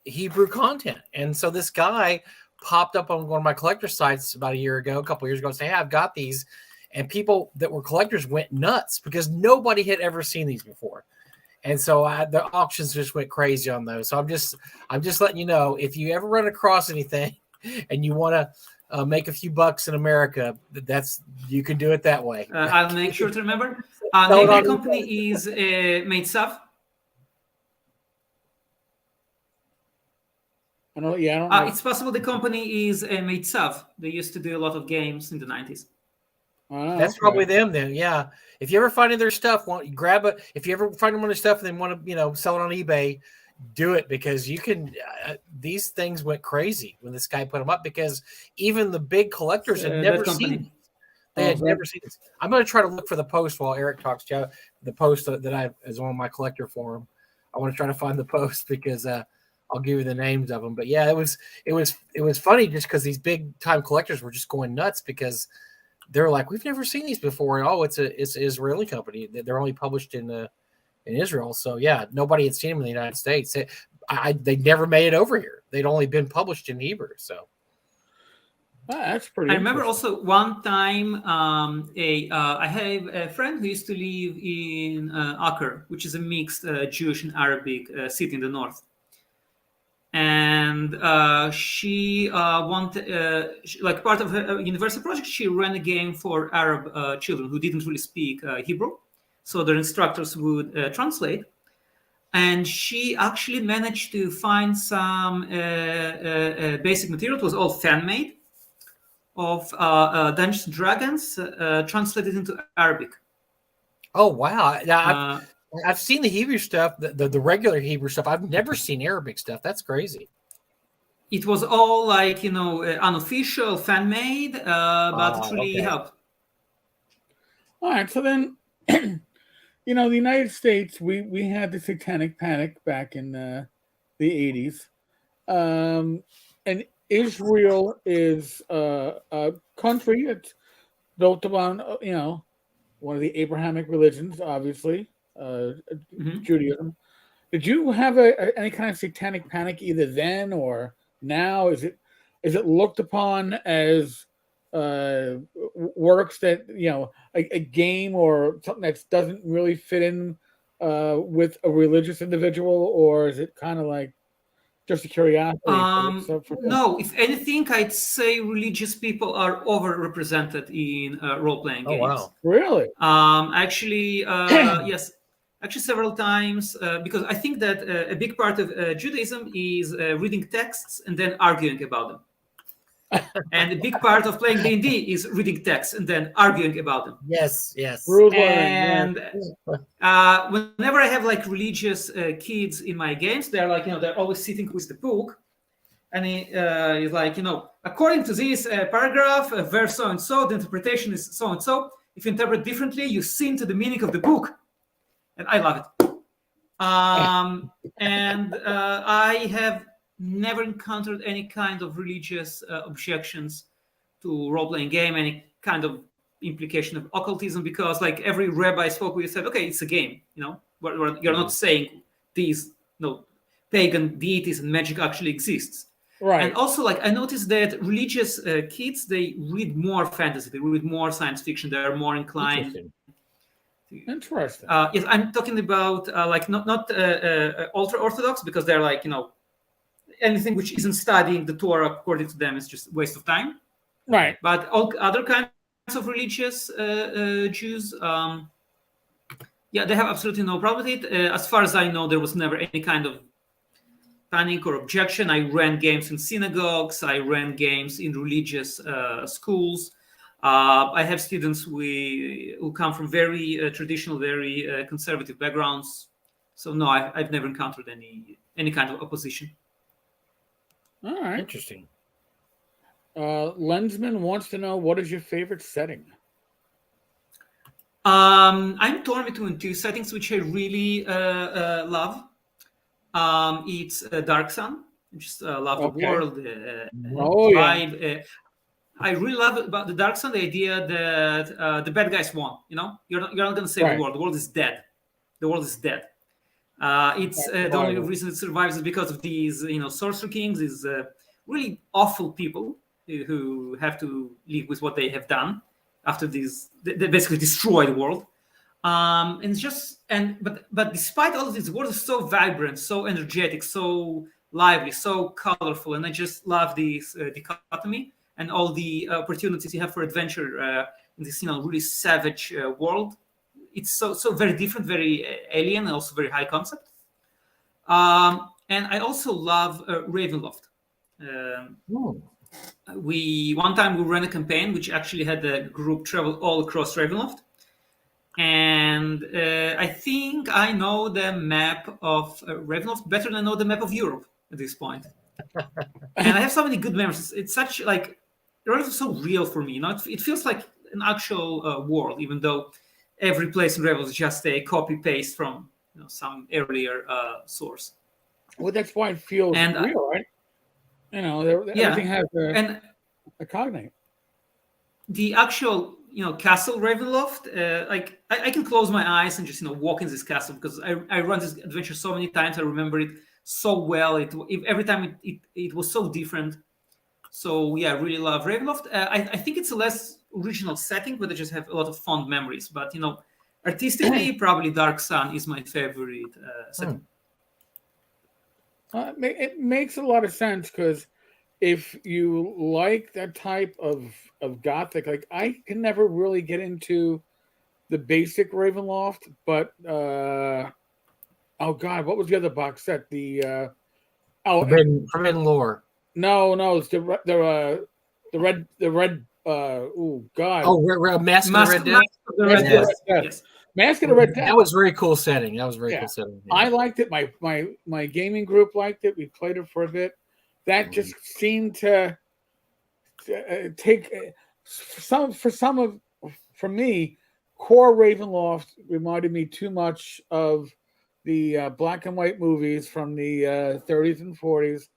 Hebrew content. And so this guy popped up on one of my collector sites about a couple of years ago, and say, "Hey, I've got these," and people that were collectors went nuts because nobody had ever seen these before. And so the auctions just went crazy on those. So I'm just letting you know, if you ever run across anything and you want to make a few bucks in America, you can do it that way. I'll make sure to remember. Name of the company is Meitzav. I don't know. It's possible the company is Meitzav. They used to do a lot of games in the 90s. That's probably them then. Yeah. If you ever find their stuff, grab it. If you ever find them on their stuff and then want to, sell it on eBay, do it, because you can. These things went crazy when this guy put them up, because even the big collectors had never seen. They had never seen this. I'm going to try to look for the post while Eric talks to you. The post that I is on my collector forum. I want to try to find the post because I'll give you the names of them. But yeah, it was funny just because these big time collectors were just going nuts because they're like, we've never seen these before. And it's an Israeli company. They're only published in Israel. So yeah, nobody had seen them in the United States. They never made it over here. They'd only been published in Hebrew. So that's pretty. I remember also one time I have a friend who used to live in Acre, which is a mixed Jewish and Arabic city in the north. And she wanted, like part of her university project, she ran a game for Arab children who didn't really speak Hebrew. So their instructors would translate. And she actually managed to find some basic material. It was all fan-made of Dungeons and Dragons translated into Arabic. Oh, wow. I've seen the Hebrew stuff, the regular Hebrew stuff. I've never seen Arabic stuff. That's crazy. It was all like, unofficial, fan-made, but it really helped. All right. So then, the United States, we had the Satanic Panic back in the 80s. And Israel is a country that's built upon, one of the Abrahamic religions, obviously. Judaism. Did you have any kind of satanic panic either then or now? Is it looked upon as works that a game or something that doesn't really fit in with a religious individual, or is it kind of like just a curiosity? No, if anything, I'd say religious people are overrepresented in role-playing games. Oh wow, really? Actually, yes. Actually, several times, because I think that a big part of Judaism is reading texts and then arguing about them. And a big part of playing D&D is reading texts and then arguing about them. Yes. And whenever I have like religious kids in my games, they're like, they're always sitting with the book. And he's like, according to this paragraph, verse so-and-so, the interpretation is so-and-so. If you interpret differently, you sin to the meaning of the book. And I love it. And I have never encountered any kind of religious objections to role-playing game, any kind of implication of occultism, because like every rabbi I spoke with said, okay, it's a game, you're not saying these pagan deities and magic actually exists. Right. And also, like, I noticed that religious kids, they read more fantasy, they read more science fiction, they are more inclined. Interesting. Yes, I'm talking about like not ultra orthodox, because they're like anything which isn't studying the Torah according to them is just a waste of time. Right. But all other kinds of religious Jews, they have absolutely no problem with it. As far as I know, there was never any kind of panic or objection. I ran games in synagogues. I ran games in religious schools. I have students who come from very traditional, very conservative backgrounds. So no, I've never encountered any kind of opposition. All right, interesting. Lensman wants to know, what is your favorite setting? I'm torn between two settings which I really love. It's Dark Sun. I just love the world, the vibe. I really love about the Dark Sun the idea that the bad guys won. You're not going to save the world. The world is dead. The world is dead. It's the only reason it survives is because of these, sorcerer kings, these really awful people who have to live with what they have done after these. They basically destroy the world. And it's just but despite all of this, the world is so vibrant, so energetic, so lively, so colorful, and I just love this dichotomy and all the opportunities you have for adventure in this really savage world. It's so very different, very alien, and also very high concept. And I also love Ravenloft. One time we ran a campaign which actually had the group travel all across Ravenloft. And I think I know the map of Ravenloft better than I know the map of Europe at this point. And I have so many good memories. It's such Ravenloft is so real for me. It feels like an actual world, even though every place in Ravenloft is just a copy paste from some earlier source. Well, that's why it feels real, right? Everything has a cognate. The actual castle Ravenloft, I can close my eyes and just walk in this castle because I run this adventure so many times. I remember it so well. Every time it was so different. So yeah, I really love Ravenloft. I think it's a less original setting, but I just have a lot of fond memories. But artistically, probably Dark Sun is my favorite setting. It makes a lot of sense because if you like that type of Gothic, I can never really get into the basic Ravenloft, but oh god, what was the other box set? The Forbidden Lore. No, it's the red. Oh god. Oh, Mask of the Red Death. Yes. Mask of the Red Death. That was very cool setting. Cool setting. Yeah. I liked it. My gaming group liked it. We played it for a bit. That just seemed to take for me, core Ravenloft reminded me too much of the black and white movies from the 30s and 40s.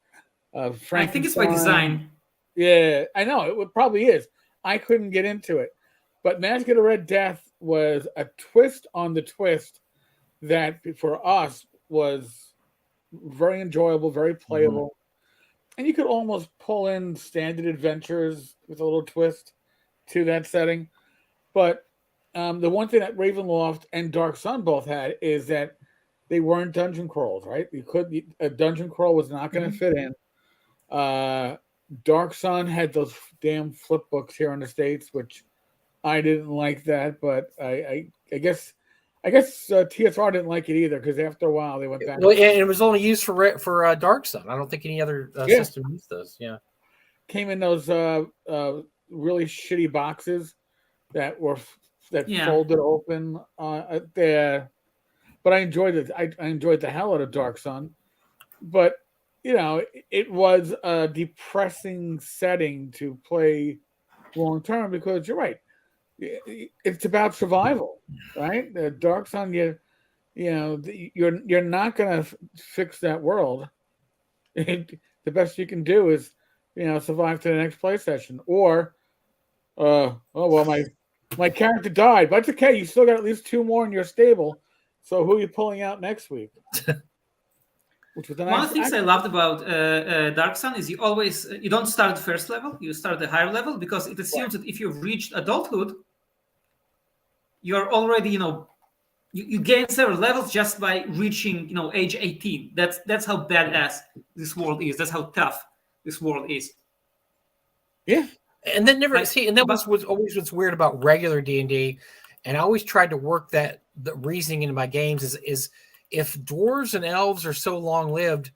I think it's by design. Yeah, I know. It probably is. I couldn't get into it. But Mask of the Red Death was a twist on the twist that for us was very enjoyable, very playable. Mm-hmm. And you could almost pull in standard adventures with a little twist to that setting. But the one thing that Ravenloft and Dark Sun both had is that they weren't dungeon crawls, right? A dungeon crawl was not going to fit in. Dark Sun had those damn flip books here in the States, which I didn't like that, but I guess TSR didn't like it either because after a while they went back. Well, and it was only used for Dark Sun. I don't think any other system used those. Yeah, came in those really shitty boxes that folded open there. But I enjoyed it. I enjoyed the hell out of Dark Sun, but it was a depressing setting to play long term because you're right. It's about survival, right? The Dark Sun, you're not going to fix that world. The best you can do is, survive to the next play session. Or, my character died, but it's okay. You still got at least 2 more in your stable. So who are you pulling out next week? One of the things I loved about Dark Sun is you don't start at the first level. You start at the higher level because it assumes that if you've reached adulthood, you're already, you gain several levels just by reaching, age 18. That's how badass this world is. That's how tough this world is. Yeah. And then was always what's weird about regular D&D. And I always tried to work the reasoning into my games is if dwarves and elves are so long-lived,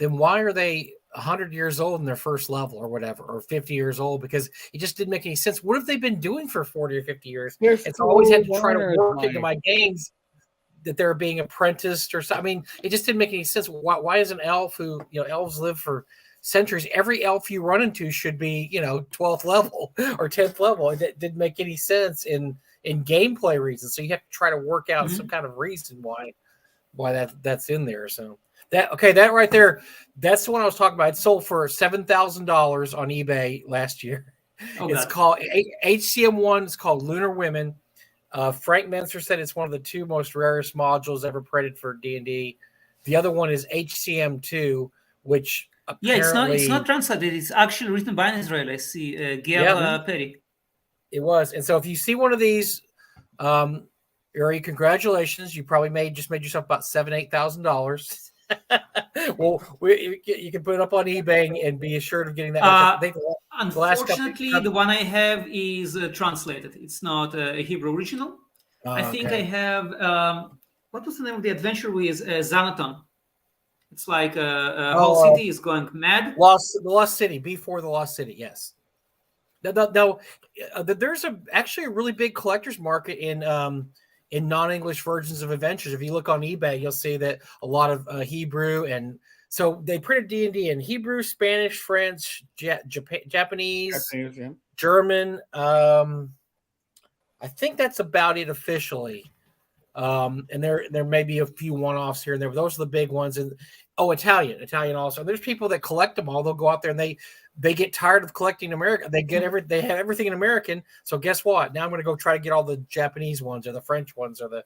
then why are they 100 years old in their first level or whatever, or 50 years old? Because it just didn't make any sense. What have they been doing for 40 or 50 years? It's always had to try to work into my games that they're being apprenticed or something. I mean, it just didn't make any sense. Why is an elf who, elves live for centuries, every elf you run into should be, 12th level or 10th level. It didn't make any sense in gameplay reasons. So you have to try to work out some kind of reason why that's in there. So that right there, that's the one I was talking about. It sold for $7,000 on eBay last year. It's called HCM1. It's called Lunar Women. Frank Menser said it's one of the 2 most rarest modules ever printed for D&D. The other one is HCM2, which apparently it's not translated. It's actually written by an Israeli. I see Gail Perry. It was, and so if you see one of these, Uri, congratulations! You probably just made yourself about $7,000-8,000. Well, you can put it up on eBay and be assured of getting that. Unfortunately, the one I have is translated. It's not a Hebrew original. I think I have. What was the name of the adventure with Xanaton? It's like a whole city is going mad. The Lost City, before the Lost City, yes. No, there's actually a really big collector's market in non-English versions of adventures. If you look on eBay, you'll see that a lot of Hebrew, and so they printed D&D in Hebrew, Spanish, French, Japanese, German. I think that's about it officially. And there may be a few one-offs here and there, but those are the big ones. And Italian also. There's people that collect them all. They'll go out there and they get tired of collecting American. They have everything in American. So guess what? Now I'm going to go try to get all the Japanese ones or the French ones or the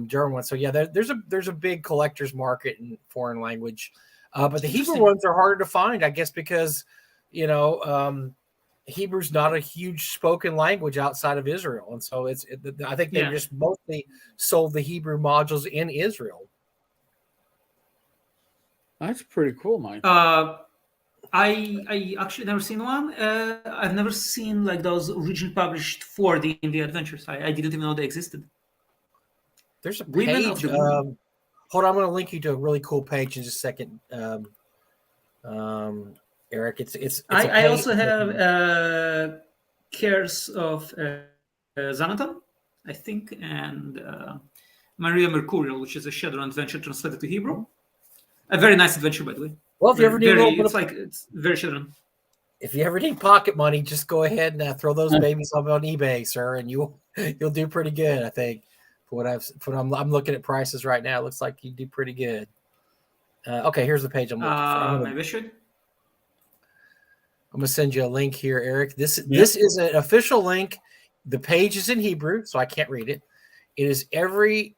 German ones. So yeah, there's a big collector's market in foreign language, but the Hebrew ones are harder to find, I guess, because Hebrew's not a huge spoken language outside of Israel, and so I think they just mostly sold the Hebrew modules in Israel. That's pretty cool, Mike. I actually never seen one. I've never seen like those originally published for the D&D adventures. I didn't even know they existed. There's a page. Hold on, I'm going to link you to a really cool page in just a second. Eric, it's I also have Cares of Xanaton, I think, and Maria Mercurial, which is a Shadowrun adventure translated to Hebrew. A very nice adventure, by the way. Well, if you ever need it's very Shadowrun. If you ever need pocket money, just go ahead and throw those babies up on eBay, sir, and you'll do pretty good. I think I'm looking at prices right now. It looks like you do pretty good. Okay, here's the page I'm looking for. Maybe I should. I'm gonna send you a link here, Eric. This is an official link. The page is in Hebrew, so I can't read it. It is every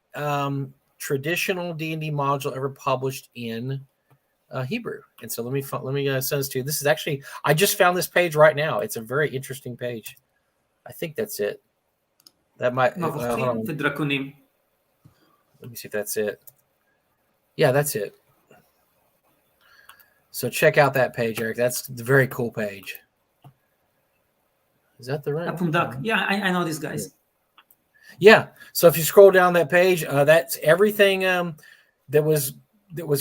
traditional D&D module ever published in Hebrew. And so let me send this to you. This is actually, I just found this page right now. It's a very interesting page. I think that's it. That might. Hold on. Let me see if that's it. Yeah, that's it. So check out that page, Eric. That's a very cool page. Is that the right one? Yeah, I know these guys. Yeah. So if you scroll down that page, that's everything that was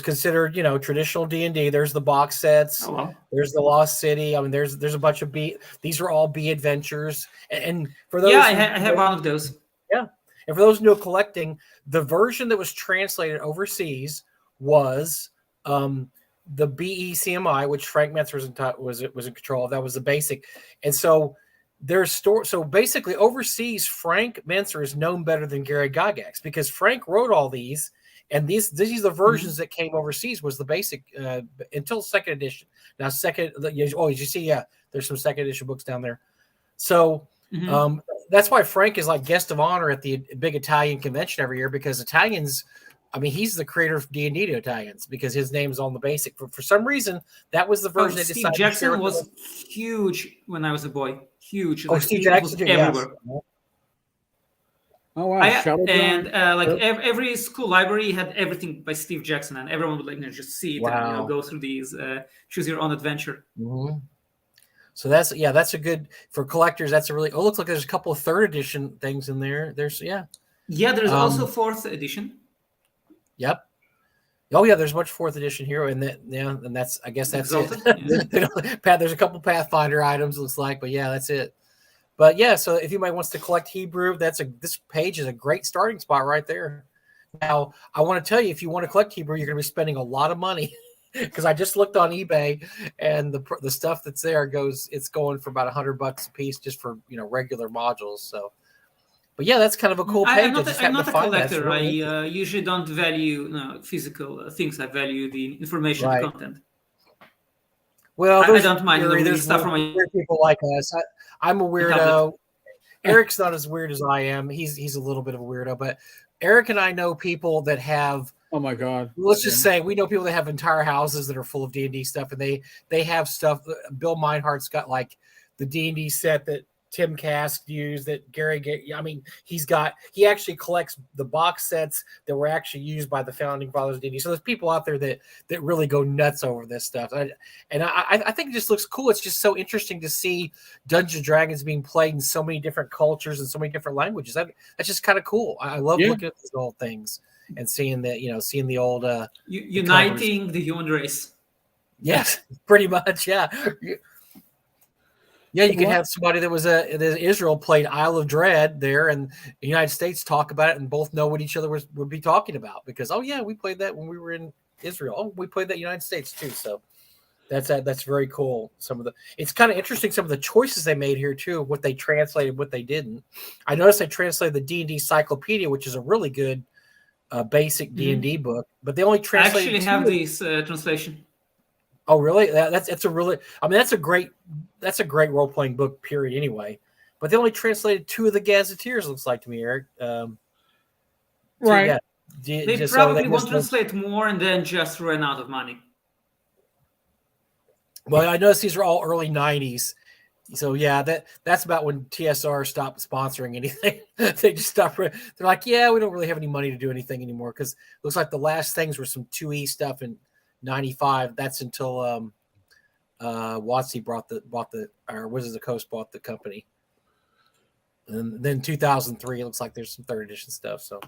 considered, traditional D&D. There's the box sets. Oh, wow. There's the Lost City. I mean, there's a bunch of these are all B adventures. And for those, I have one of those. Yeah. And for those who know collecting, the version that was translated overseas was the BECMI, which Frank Metzer was in control of. That was the basic. And so so basically overseas, Frank Mentzer is known better than Gary Gygax because Frank wrote all these, and these are the versions that came overseas was the basic until second edition. Now you see, there's some second edition books down there. So that's why Frank is like guest of honor at the big Italian convention every year, because Italians, I mean, he's the creator of D&D to Italians because his name's on the basic. For some reason, that was the version. Steve Jackson was huge when I was a boy. Huge. Oh, Steve Jackson was everywhere. Oh wow! Every school library had everything by Steve Jackson, and everyone would just see it and go through these. Choose your own adventure. Mm-hmm. So that's a good for collectors. That's a really. Oh, looks like there's a couple of third edition things in there. There's There's also fourth edition. Yep. Oh yeah, there's much fourth edition here, and that's I guess that's Exalted, it. There's a couple Pathfinder items, looks like, but yeah, that's it. But yeah, so if anybody wants to collect Hebrew, this page is a great starting spot right there. Now, I want to tell you, if you want to collect Hebrew, you're going to be spending a lot of money because I just looked on eBay, and the stuff that's there it's going for about $100 a piece just for regular modules. So, but yeah, that's kind of a cool page. I'm not a collector. I usually don't value physical things. I value the information, the content. Well, I don't mind there's stuff from weird people like us. I'm a weirdo. Eric's not as weird as I am. He's a little bit of a weirdo, but Eric and I know people that have. Oh my God! Let's just say we know people that have entire houses that are full of D&D stuff, and they have stuff. Bill Meinhardt's got like the D&D set that Tim Kask used, that Gary. I mean, he actually collects the box sets that were actually used by the founding fathers of D&D. So there's people out there that really go nuts over this stuff, and I think it just looks cool. It's just so interesting to see Dungeons & Dragons being played in so many different cultures and so many different languages. That's just kind of cool. I love looking at these old things and seeing the old uniting the human race. Yes, pretty much. Yeah. Yeah, you could have somebody that was Israel played Isle of Dread there, and the United States talk about it, and both know what each other would be talking about because we played that when we were in Israel. Oh, we played that in the United States too. So that's very cool. It's kind of interesting some of the choices they made here too, what they translated, what they didn't. I noticed they translated the D&D Cyclopedia, which is a really good basic D&D book, but they only translated. I actually have this translation. Oh, really? That's a great role-playing book, period, anyway. But they only translated 2 of the Gazetteers, looks like to me, Eric. Right. They probably won't translate more and then just run out of money. Well, I noticed these are all early 90s. So, yeah, that's about when TSR stopped sponsoring anything. They just stopped. They're like, we don't really have any money to do anything anymore because it looks like the last things were some 2E stuff and 95. That's until WotC bought the Wizards of the Coast bought the company, and then 2003. It looks like there's some 3rd edition stuff. So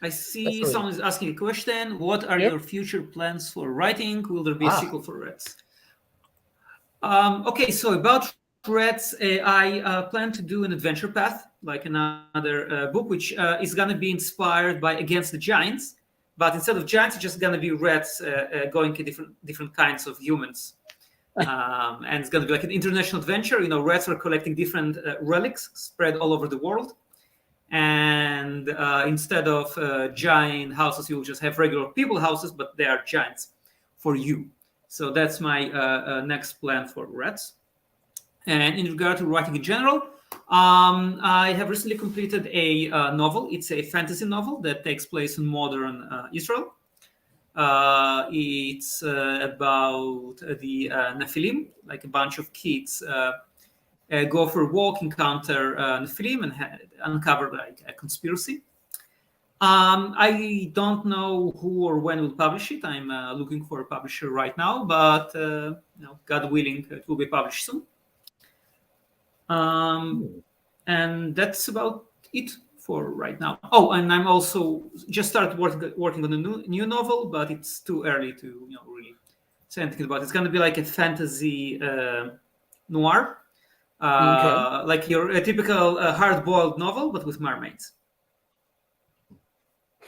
I see someone is asking a question. What are your future plans for writing? Will there be a sequel for Reds? Okay, so about Reds, I plan to do an adventure path, like another book, which is going to be inspired by Against the Giants. But instead of giants, it's just going to be rats going to different kinds of humans. And it's going to be like an international adventure. Rats are collecting different relics spread all over the world. And instead of giant houses, you'll just have regular people houses, but they are giants for you. So that's my next plan for rats. And in regard to writing in general, I have recently completed a novel. It's a fantasy novel that takes place in modern Israel. It's about the Nephilim, like a bunch of kids go for a walk, encounter Nephilim, and uncover like a conspiracy. I don't know who or when will publish it. I'm looking for a publisher right now, but God willing, it will be published soon. And that's about it for right now. Oh, and I'm also just started working on a new novel, but it's too early to really say anything about it. It's going to be like a fantasy noir, like a typical hard-boiled novel, but with mermaids.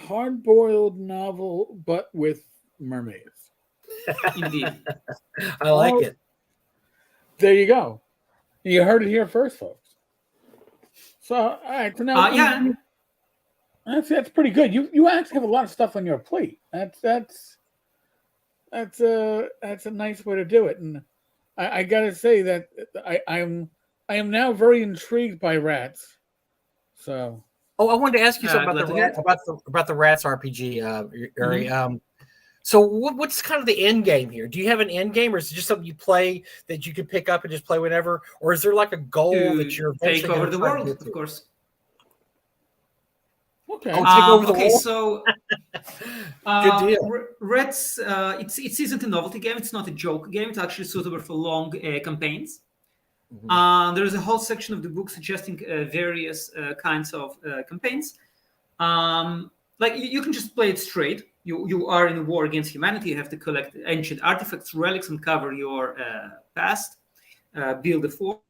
Hard-boiled novel, but with mermaids. Indeed. I like it. There you go. You heard it here first, folks. So, all right. So now, that's pretty good. You actually have a lot of stuff on your plate. That's a nice way to do it. And I gotta say that I am now very intrigued by rats. So. Oh, I wanted to ask you something about the Rats RPG, Uri. So what's kind of the end game here? Do you have an end game, or is it just something you play that you can pick up and just play whenever? Or is there like a goal that you're take over the world, of course? Okay. Take over the world? So good deal. Reds, it isn't a novelty game. It's not a joke game. It's actually suitable for long campaigns. Mm-hmm. There's a whole section of the book suggesting various kinds of campaigns. Like you can just play it straight. You are in a war against humanity. You have to collect ancient artifacts, relics, uncover your past, build a force.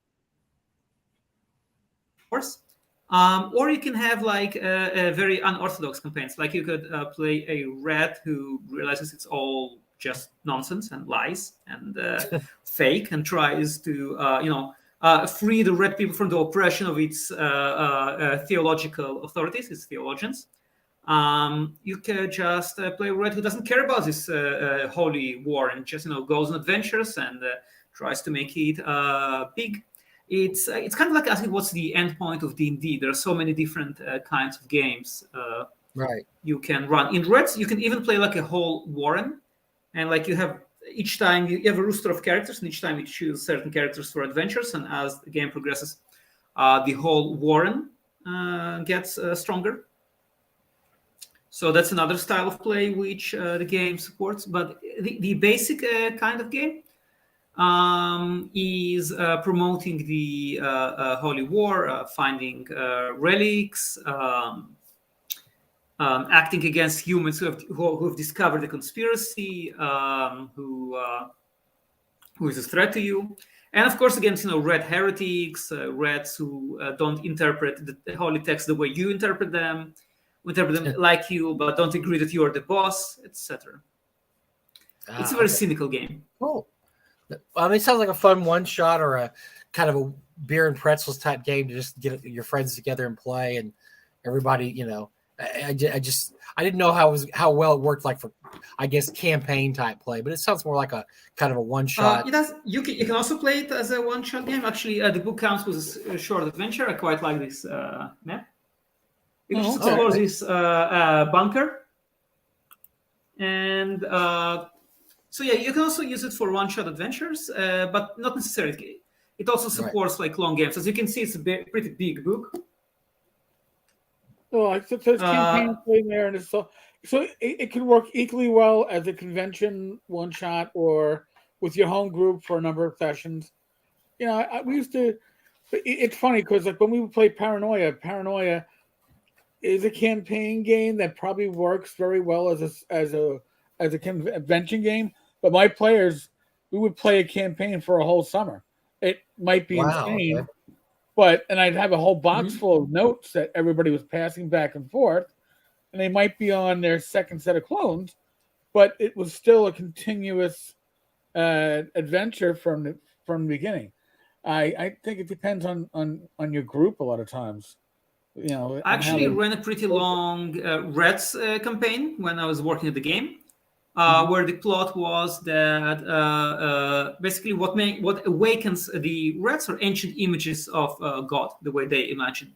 Or you can have like a very unorthodox campaigns. Like you could play a rat who realizes it's all just nonsense and lies and fake, and tries to free the red people from the oppression of its theological authorities, its theologians. You can just play red who doesn't care about this holy war and just goes on adventures and tries to make it big. It's kind of like asking what's the end point of D&D. There are so many different kinds of games Right. you can run. In Reds, you can even play like a whole warren, and like you have each time you have a roster of characters, and each time you choose certain characters for adventures, and as the game progresses, the whole warren gets stronger. So that's another style of play which the game supports. But the basic kind of game is promoting the Holy War, finding relics, acting against humans who have discovered the conspiracy, who is a threat to you. And of course, against red heretics, reds who don't interpret the holy text the way you interpret them, like you, but don't agree that you are the boss, etc. It's a very cynical game. Cool. I mean, it sounds like a fun one-shot or a kind of a beer and pretzels type game to just get your friends together and play, and everybody, I didn't know how well it worked, like for, I guess, campaign type play, but it sounds more like a kind of a one-shot. You can also play it as a one-shot game. Actually, the book counts as a short adventure. I quite like this map. You just explore this bunker, and so yeah, you can also use it for one-shot adventures, but not necessarily. It also supports like long games. As you can see, it's a pretty big book. Oh, so there's campaign playing there, and it's so it can work equally well as a convention one-shot or with your home group for a number of sessions. We used to. It's funny because like when we would play Paranoia is a campaign game that probably works very well as a convention game. But my players, we would play a campaign for a whole summer. It might be insane, okay. And I'd have a whole box full of notes that everybody was passing back and forth, and they might be on their second set of clones, but it was still a continuous adventure from the beginning. I think it depends on your group a lot of times. I actually ran a pretty long Reds campaign when I was working at the game, where the plot was that basically what awakens the Reds are ancient images of God, the way they imagine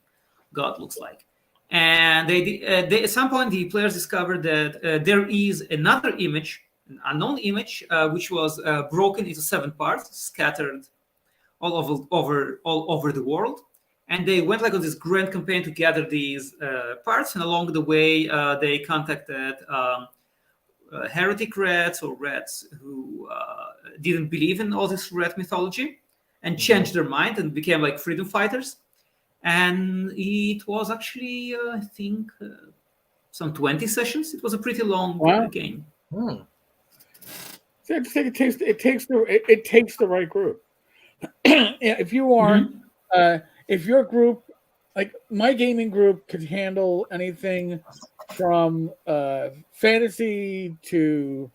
God looks like. And they at some point the players discovered that there is another image, an unknown image, which was broken into 7 parts, scattered all over the world. And they went like on this grand campaign to gather these parts. And along the way, they contacted heretic Reds or Reds who didn't believe in all this Red mythology and changed their mind and became like freedom fighters. And it was actually, I think, some 20 sessions. It was a pretty long game. It takes the right group. If you are, if your group, like my gaming group, could handle anything from fantasy to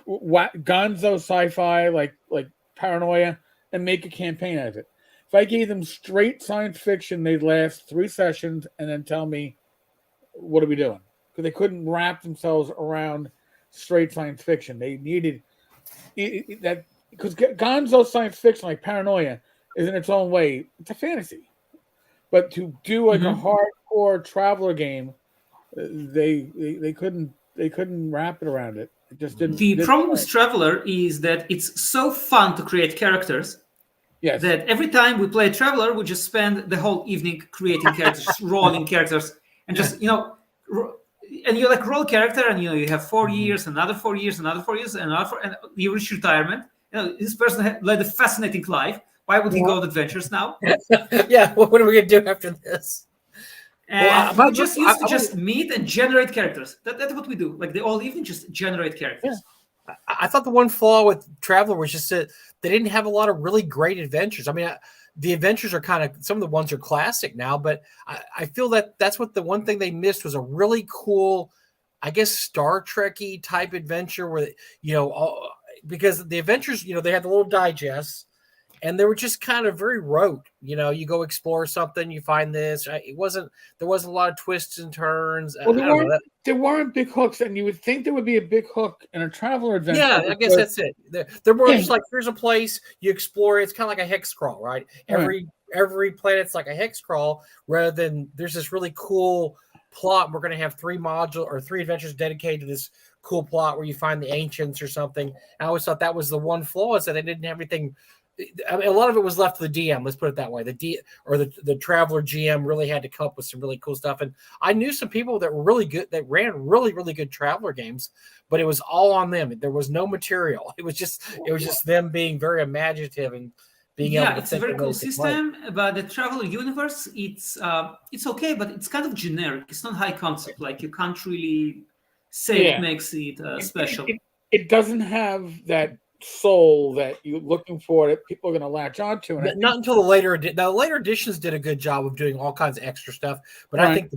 gonzo sci-fi, like Paranoia, and make a campaign out of it. If I gave them straight science fiction, they'd last 3 sessions and then tell me, what are we doing? Because they couldn't wrap themselves around straight science fiction. They needed that, because gonzo science fiction, like Paranoia, is in its own way, it's a fantasy. But to do like a hardcore traveler game, they couldn't wrap it around it. It just didn't. The problem with Traveler is that it's so fun to create characters. Yes. That every time we play Traveler, we just spend the whole evening creating characters, rolling characters, and just and you like roll character, and you have 4 years, another 4 years, another 4 years, and you reach retirement. This person led a fascinating life. Why would he go on adventures now? Yeah, what are we gonna do after this? And we just used to just meet and generate characters. That's what we do. Like the whole evening, just generate characters. Yeah. I thought the one flaw with Traveler was just that they didn't have a lot of really great adventures. I mean, the adventures are kind of, some of the ones are classic now, but I feel that that's what the one thing they missed was a really cool I guess, Star Trek-y type adventure where, because the adventures, they had the little digests, and they were just kind of very rote. You go explore something, you find this. There wasn't a lot of twists and turns. Well, I don't know. there weren't big hooks, and you would think there would be a big hook in a traveler adventure. Yeah, I guess that's it. They're more just like, here's a place, you explore it. It's kind of like a hex crawl, right? Every planet's like a hex crawl, rather than there's this really cool plot. We're going to have 3 adventures dedicated to this cool plot where you find the ancients or something. I always thought that was the one flaw, is that they didn't have anything. I mean, a lot of it was left to the DM. Let's put it that way. The traveler GM really had to come up with some really cool stuff. And I knew some people that were really good, that ran really, really good traveler games, but it was all on them. There was no material. It was just them being very imaginative and being able to it's a very cool system. But the traveler universe, it's okay, but it's kind of generic. It's not high concept. Like, you can't really say it makes it special. It doesn't have that soul that you're looking for that people are going to latch onto. And not until the later editions did a good job of doing all kinds of extra stuff. But I think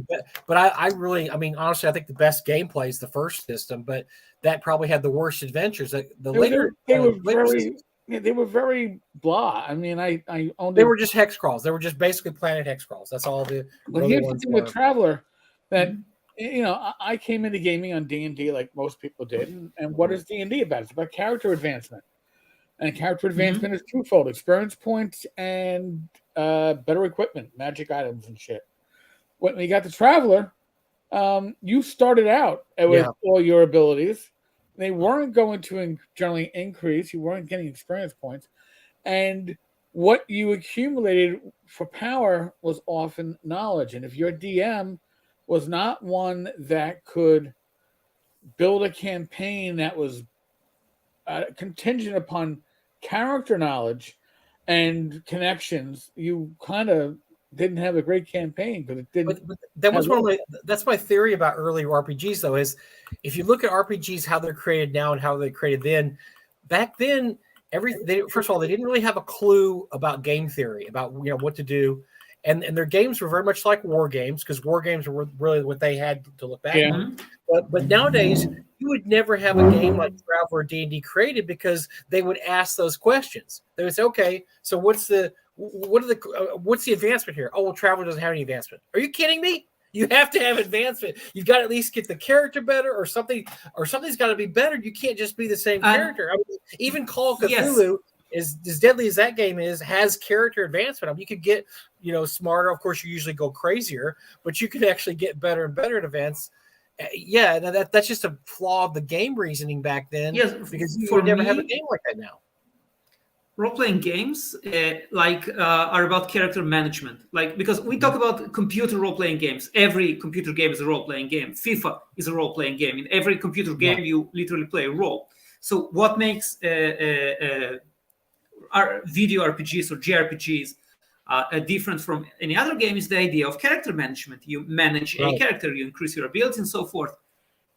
honestly, I think the best gameplay is the first system, but that probably had the worst adventures. They were very blah. I mean, they were just hex crawls. They were just basically planet hex crawls. That's all the. But here's the thing with Traveler, that I came into gaming on D&D like most people did, and what is D&D about? It's about character advancement, and character advancement is twofold: experience points and better equipment, magic items, and shit. When you got the Traveler, you started out with all your abilities. They weren't going to generally increase. You weren't getting experience points. And what you accumulated for power was often knowledge. And if your DM was not one that could build a campaign that was contingent upon character knowledge and connections, you kind of didn't have a great campaign, because it didn't. But that was that's my theory about early RPGs, though, is if you look at RPGs, how they're created now and how they created then, back then, first of all, they didn't really have a clue about game theory, about what to do. And their games were very much like war games, because war games were really what they had to look back on. But nowadays, you would never have a game like Traveler or D&D created, because they would ask those questions. They would say, okay, so what's the advancement here? Oh, well, Traveler doesn't have any advancement. Are you kidding me? You have to have advancement. You've got to at least get the character better, or something's got to be better. You can't just be the same character. I mean, even Call of Cthulhu, as deadly as that game is, has character advancement. I mean, you could get smarter. Of course, you usually go crazier, but you could actually get better and better at events. That's just a flaw of the game reasoning back then. Yes, because you would never have a game like that now. Role-playing games are about character management. Because we talk about computer role-playing games. Every computer game is a role-playing game. FIFA is a role-playing game. In every computer game, you literally play a role. So what makes our video RPGs or JRPGs different from any other game is the idea of character management. You manage a character, you increase your ability, and so forth.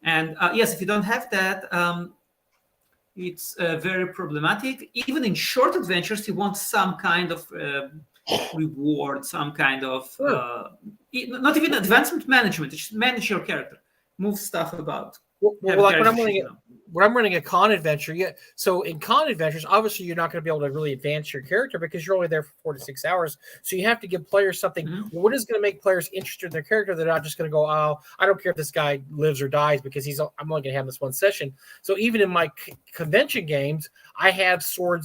And if you don't have that, it's very problematic. Even in short adventures, you want some kind of reward, some kind of not even advancement management. Just manage your character, move stuff about. When I'm running a con adventure, so in con adventures, obviously you're not going to be able to really advance your character, because you're only there for 4 to 6 hours. So you have to give players something. What is going to make players interested in their character? They're not just going to go, oh, I don't care if this guy lives or dies, because I'm only going to have this one session. So even in my convention games, I have sort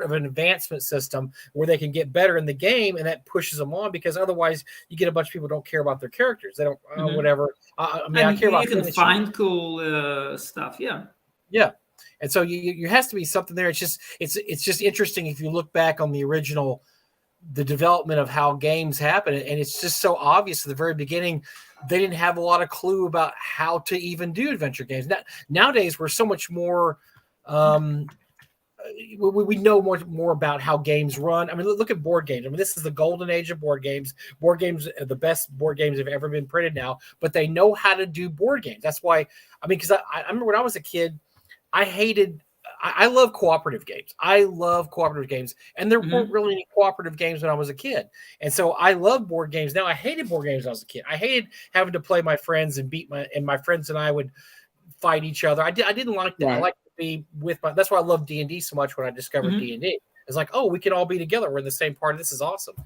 of an advancement system where they can get better in the game, and that pushes them on, because otherwise you get a bunch of people who don't care about their characters. They don't whatever. I care about. You can find cool stuff. Yeah. And so you has to be something there. It's just interesting if you look back on the development of how games happen, and it's just so obvious at the very beginning they didn't have a lot of clue about how to even do adventure games. Nowadays we're so much more we know more about how games run. I mean, look at board games. I mean, this is the golden age of board games. Board games are the best board games have ever been printed now, but they know how to do board games. That's why, because I remember when I was a kid, I hated I love cooperative games. I love cooperative games, and there weren't really any cooperative games when I was a kid. And so I love board games now. I hated board games when I was a kid. I hated having to play my friends and my friends and I would fight each other. I didn't like that. Right. I like to be with my. That's why I love D&D so much. When I discovered D&D, it's like, oh, we can all be together. We're in the same party. This is awesome.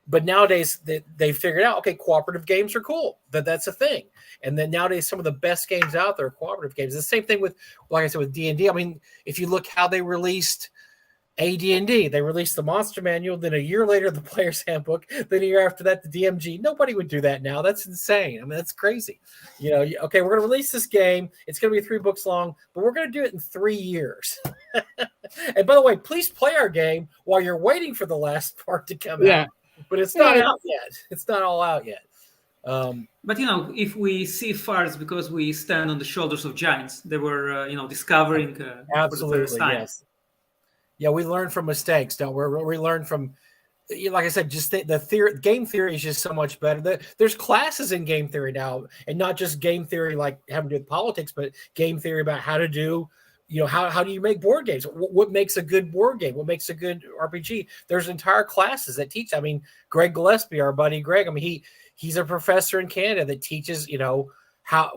But nowadays they figured out, okay, cooperative games are cool. That's a thing. And then nowadays some of the best games out there are cooperative games. The same thing with, like I said, with D&D. I mean, if you look how they released AD&D, they released the Monster Manual, then a year later the Player's Handbook, then a year after that the DMG. Nobody would do that now. That's insane. I mean, that's crazy. You know, okay, we're going to release this game. It's going to be 3 books long, but we're going to do it in 3 years. And by the way, please play our game while you're waiting for the last part to come out. But it's not out yet. It's not all out yet. But, you know, if we see far, it's because we stand on the shoulders of giants. They were, you know, discovering absolutely, for the first time. Yes. Yeah, we learn from mistakes, don't we? We learn from, like I said, just the theory. Game theory is just so much better. There's classes in game theory now, and not just game theory like having to do with politics, but game theory about how to do, you know, how do you make board games? What makes a good board game? What makes a good RPG? There's entire classes that teach. I mean, Greg Gillespie, our buddy Greg, I mean, he's a professor in Canada that teaches, you know, how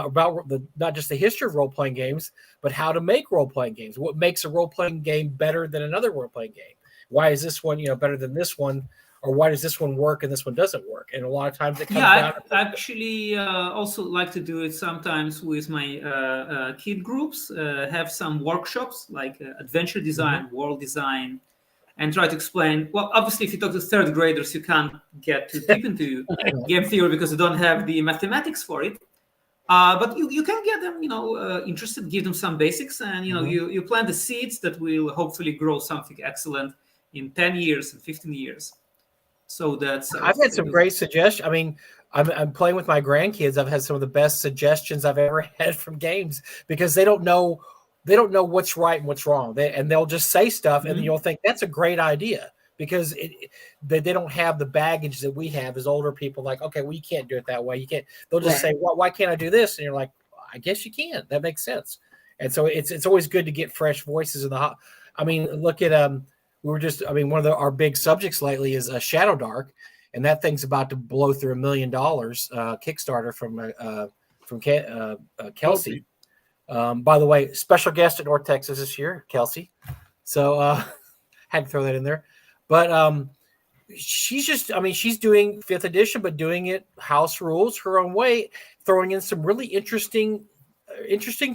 about not just the history of role-playing games, but how to make role-playing games. What makes a role-playing game better than another role-playing game? Why is this one, you know, better than this one? Or why does this one work and this one doesn't work? And a lot of times it comes down. I actually also like to do it sometimes with my kid groups, have some workshops like adventure design, world design, and try to explain. Well, obviously, if you talk to third graders, you can't get too deep into game theory because you don't have the mathematics for it. But you can get them, you know, interested, give them some basics, and, you know, you plant the seeds that will hopefully grow something excellent in 10 years and 15 years. So that's I've had some great suggestions. I mean, I'm playing with my grandkids. I've had some of the best suggestions I've ever had from games because they don't know what's right and what's wrong. They'll just say stuff, and you'll think that's a great idea because they don't have the baggage that we have as older people. Like, okay, well, you can't do it that way. You can't. They'll just say, well, why can't I do this? And you're like, I guess you can. That makes sense. And so it's always good to get fresh voices in the hot. I mean, look at one of our big subjects lately is Shadow Dark, and that thing's about to blow through $1 million Kickstarter from Kelsey. By the way, special guest at North Texas this year, Kelsey. So had to throw that in there. But she's doing 5th edition, but doing it house rules, her own way, throwing in some really interesting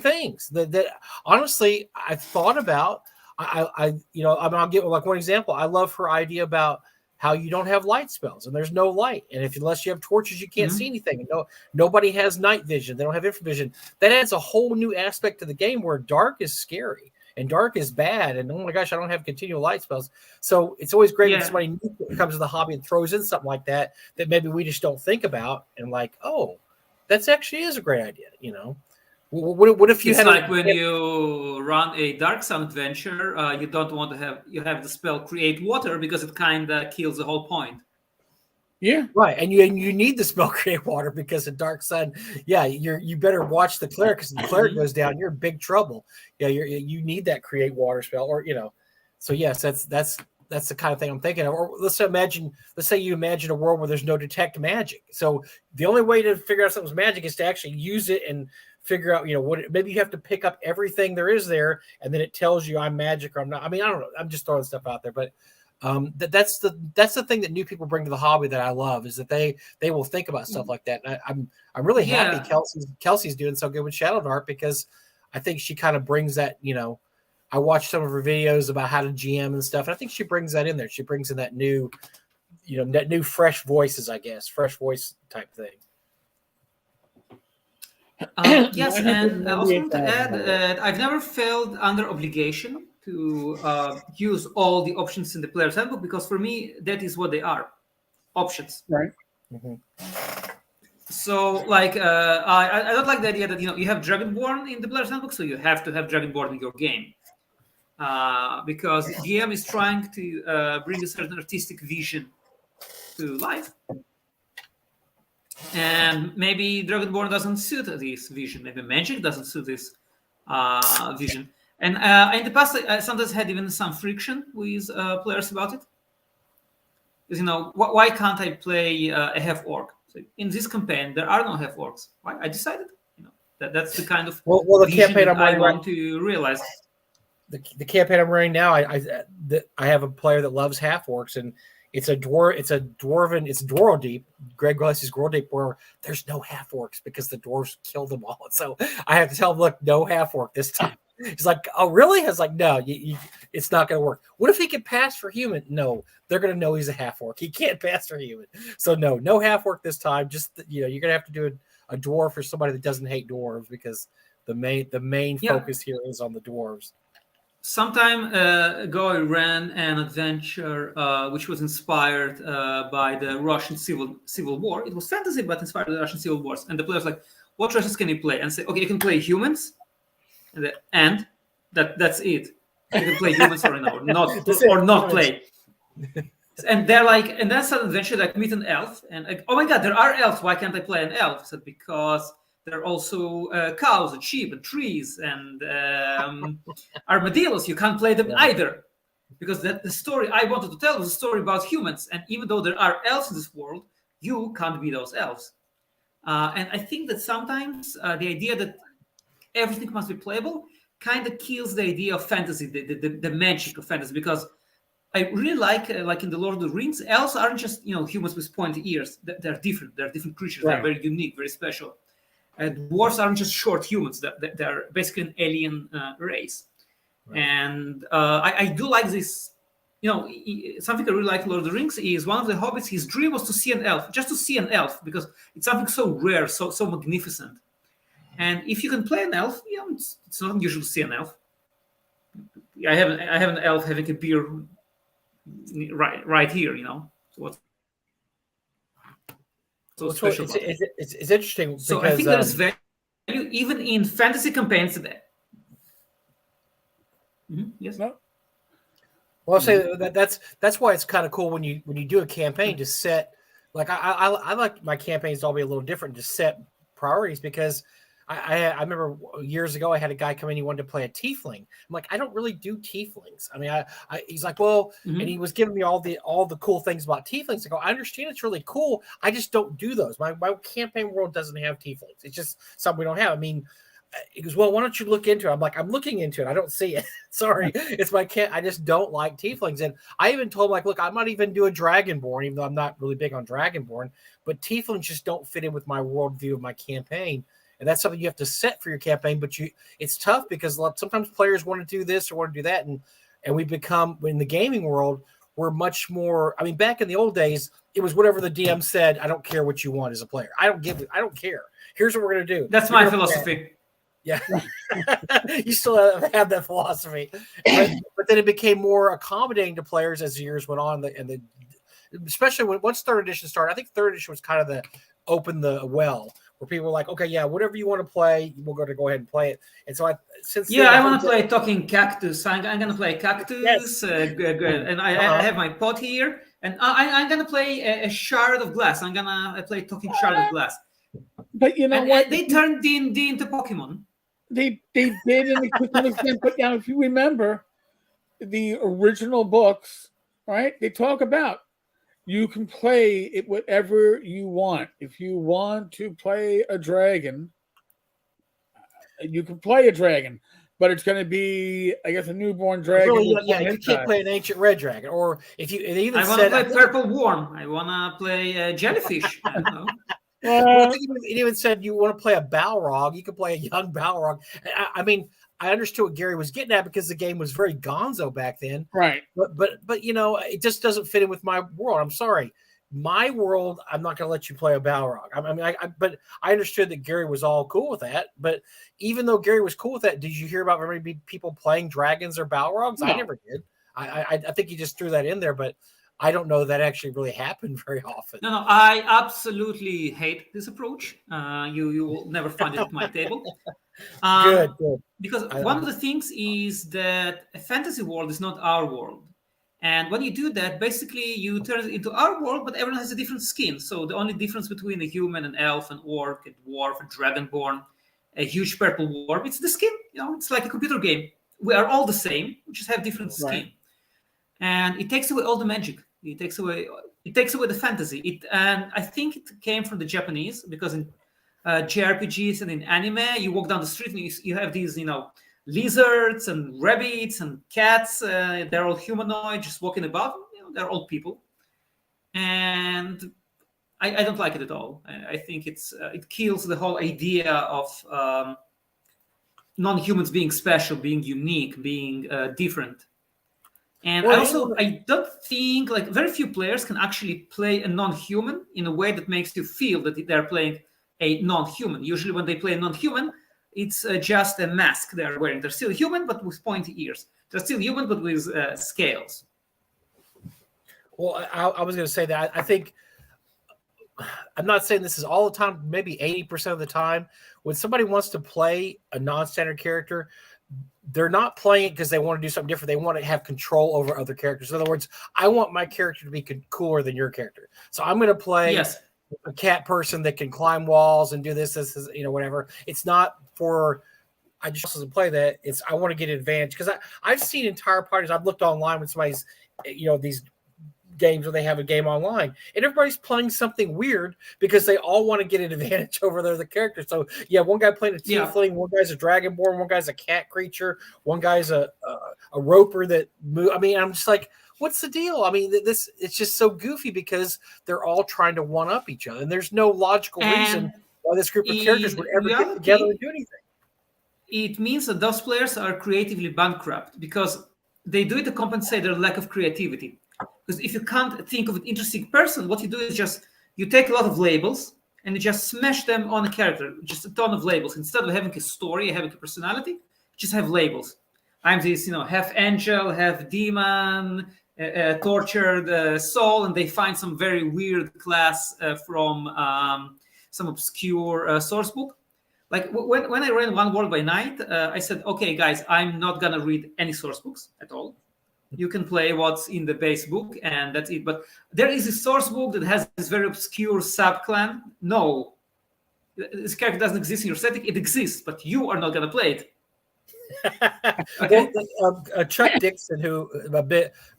things that honestly I've thought about. I'll give like one example. I love her idea about how you don't have light spells and there's no light. And unless you have torches, you can't see anything. Nobody has night vision. They don't have infravision. That adds a whole new aspect to the game where dark is scary and dark is bad. And oh my gosh, I don't have continual light spells. So it's always great when somebody new comes to the hobby and throws in something like that maybe we just don't think about. And like, oh, that's actually is a great idea. You know, what if you it's like when you run a Dark Sun adventure, you don't want to have the spell create water because it kind of kills the whole point. Yeah, right. And you need the spell create water because in Dark Sun, you better watch the cleric because the cleric goes down, you're in big trouble. Yeah, you need that create water spell, or you know. So yes, that's the kind of thing I'm thinking of. Or let's say you imagine a world where there's no detect magic. So the only way to figure out something's magic is to actually use it and figure out, you know, what maybe you have to pick up everything there is there, and then it tells you I'm magic or I'm not. I mean, I don't know. I'm just throwing stuff out there, but that's the thing that new people bring to the hobby that I love is that they will think about stuff like that. And I'm really happy Kelsey's doing so good with Shadow Dark because I think she kind of brings that, you know. I watched some of her videos about how to GM and stuff, and I think she brings that in there. She brings in that new, you know, that new fresh voices, I guess, fresh voice type thing. Yes, and I also want to add that I've never felt under obligation to use all the options in the player's handbook because for me, that is what they are, options. Right. Mm-hmm. So, like, I don't like the idea that, you know, you have Dragonborn in the player's handbook, so you have to have Dragonborn in your game. Because GM is trying to bring a certain artistic vision to life. And maybe Dragonborn doesn't suit this vision. Maybe Magic doesn't suit this vision. And in the past, I sometimes had even some friction with players about it. Because, why can't I play a half orc? So in this campaign, there are no half orcs. Why? I decided, that's the kind of the vision campaign that I'm I running want to realize. The campaign I'm running now, I have a player that loves half orcs, and it's a Dwarven Deep. Greg Gillespie's Dwarven Deep, where there's no half orcs because the dwarves killed them all. So I have to tell him, look, no half orc this time. He's like, oh really? I was like, no, it's not going to work. What if he can pass for human? No, they're going to know he's a half orc. He can't pass for human. So no half orc this time. Just you're going to have to do a dwarf for somebody that doesn't hate dwarves, because the main focus here is on the dwarves. Some time ago, I ran an adventure which was inspired by the Russian Civil War. It was fantasy, but inspired by the Russian Civil Wars. And the players like, what races can you play? And say, okay, you can play humans, and that's it. You can play humans or not play. And they're like, and that's an adventure like meet an elf, and like, oh my god, there are elves. Why can't I play an elf? I said, because there are also cows and sheep and trees and armadillos. You can't play them either, because the story I wanted to tell was a story about humans. And even though there are elves in this world, you can't be those elves. And I think that sometimes the idea that everything must be playable kind of kills the idea of fantasy, the magic of fantasy, because I really like in the Lord of the Rings, elves aren't just humans with pointy ears. They're different. They're different creatures. Right. They're very unique, very special. Dwarves aren't just short humans. They're basically an alien race. Right. And I do like this. Something I really like in Lord of the Rings is one of the hobbits. His dream was to see an elf, just to see an elf, because it's something so rare, so magnificent. And if you can play an elf, it's not unusual to see an elf. I have an elf having a beer right here. So what's so special about it? It's interesting. So because, I think there's value even in fantasy campaigns. Yes. No. Well, I'll say that's why it's kind of cool when you do a campaign to set, like I like my campaigns to all be a little different, to set priorities, because I remember years ago I had a guy come in, he wanted to play a tiefling. I'm like, I don't really do tieflings. I mean, he's like, well, and he was giving me all the cool things about tieflings. I go, I understand it's really cool. I just don't do those. My campaign world doesn't have tieflings. It's just something we don't have. I mean, he goes, well, why don't you look into it? I'm like, I'm looking into it. I don't see it. Sorry. It's I just don't like tieflings. And I even told him, like, look, I might even do a dragonborn, even though I'm not really big on dragonborn, but tieflings just don't fit in with my worldview of my campaign. And that's something you have to set for your campaign, but it's tough because sometimes players want to do this or want to do that. And we become, in the gaming world, we're much more, I mean, back in the old days, it was whatever the DM said. I don't care what you want as a player. I don't care. Here's what we're going to do. That's my philosophy. Yeah. You still have that philosophy. But then it became more accommodating to players as the years went on. And especially once third edition started, I think third edition was kind of the open the well, where people were like, okay, yeah, whatever you want to play, we're going to go ahead and play it. And so I want to play talking cactus. I'm going to play cactus. Yes. Good. And I have my pot here, and I'm going to play a shard of glass. I'm going to play talking shard of glass. But you know what? They turned D&D into Pokemon. They did, and to some extent. But now, if you remember the original books, right? They talk about you can play it whatever you want. If you want to play a dragon, you can play a dragon, but it's going to be, I guess, a newborn dragon. Really, you can't play an ancient red dragon, or if you even I want to play purple worm. I want to play jellyfish. I don't know. Well, it even said you want to play a Balrog, you can play a young Balrog. I mean, I understood what Gary was getting at because the game was very gonzo back then. Right. But it just doesn't fit in with my world. I'm sorry. My world, I'm not going to let you play a Balrog. But I understood that Gary was all cool with that. But even though Gary was cool with that, did you hear about very many people playing dragons or Balrogs? No. I never did. I think he just threw that in there, but I don't know that actually really happened very often. No, I absolutely hate this approach. You will never find it at my table. Good. Because one of the things is that a fantasy world is not our world. And when you do that, basically you turn it into our world, but everyone has a different skin. So the only difference between a human, an elf, an orc, a dwarf, a dragonborn, a huge purple worm, it's the skin. It's like a computer game. we are all the same. We just have different skin, Right. and it takes away all the magic. It takes away the fantasy. And I think it came from the Japanese, because in JRPGs and in anime, you walk down the street and you have these, lizards and rabbits and cats. They're all humanoid, just walking about. They're all people, and I don't like it at all. I think it kills the whole idea of non-humans being special, being unique, being different. And I don't think, like, very few players can actually play a non-human in a way that makes you feel that they're playing a non-human. Usually when they play a non-human, it's just a mask they're wearing. They're still human, but with pointy ears. They're still human, but with scales. Well, I was going to say that I think, I'm not saying this is all the time, maybe 80% of the time, when somebody wants to play a non-standard character, they're not playing it because they want to do something different. They want to have control over other characters. In other words, I want my character to be cooler than your character. So I'm going to play a cat person that can climb walls and do this, whatever. It's not for, I just want to play that. It's, I want to get an advantage, because I've seen entire parties. I've looked online when somebody's, these games where they have a game online and everybody's playing something weird because they all want to get an advantage over their other characters. So one guy playing a tiefling, one guy's a dragonborn, one guy's a cat creature, one guy's a roper that move. I mean, I'm just like, what's the deal? I mean, it's just so goofy because they're all trying to one up each other, and there's no logical reason why this group of characters would ever get together and do anything. It means that those players are creatively bankrupt because they do it to compensate their lack of creativity. Because if you can't think of an interesting person, what you do is you take a lot of labels and you just smash them on a character, just a ton of labels. Instead of having a story, having a personality, just have labels. I'm this, half angel, half demon, tortured soul, and they find some very weird class from some obscure source book. Like when I ran One World by Night, I said, okay, guys, I'm not going to read any source books at all. You can play what's in the base book, and that's it. But there is a source book that has this very obscure sub-clan. No, this character doesn't exist in your setting. It exists, but you are not going to play it. Okay. Chuck Dixon, who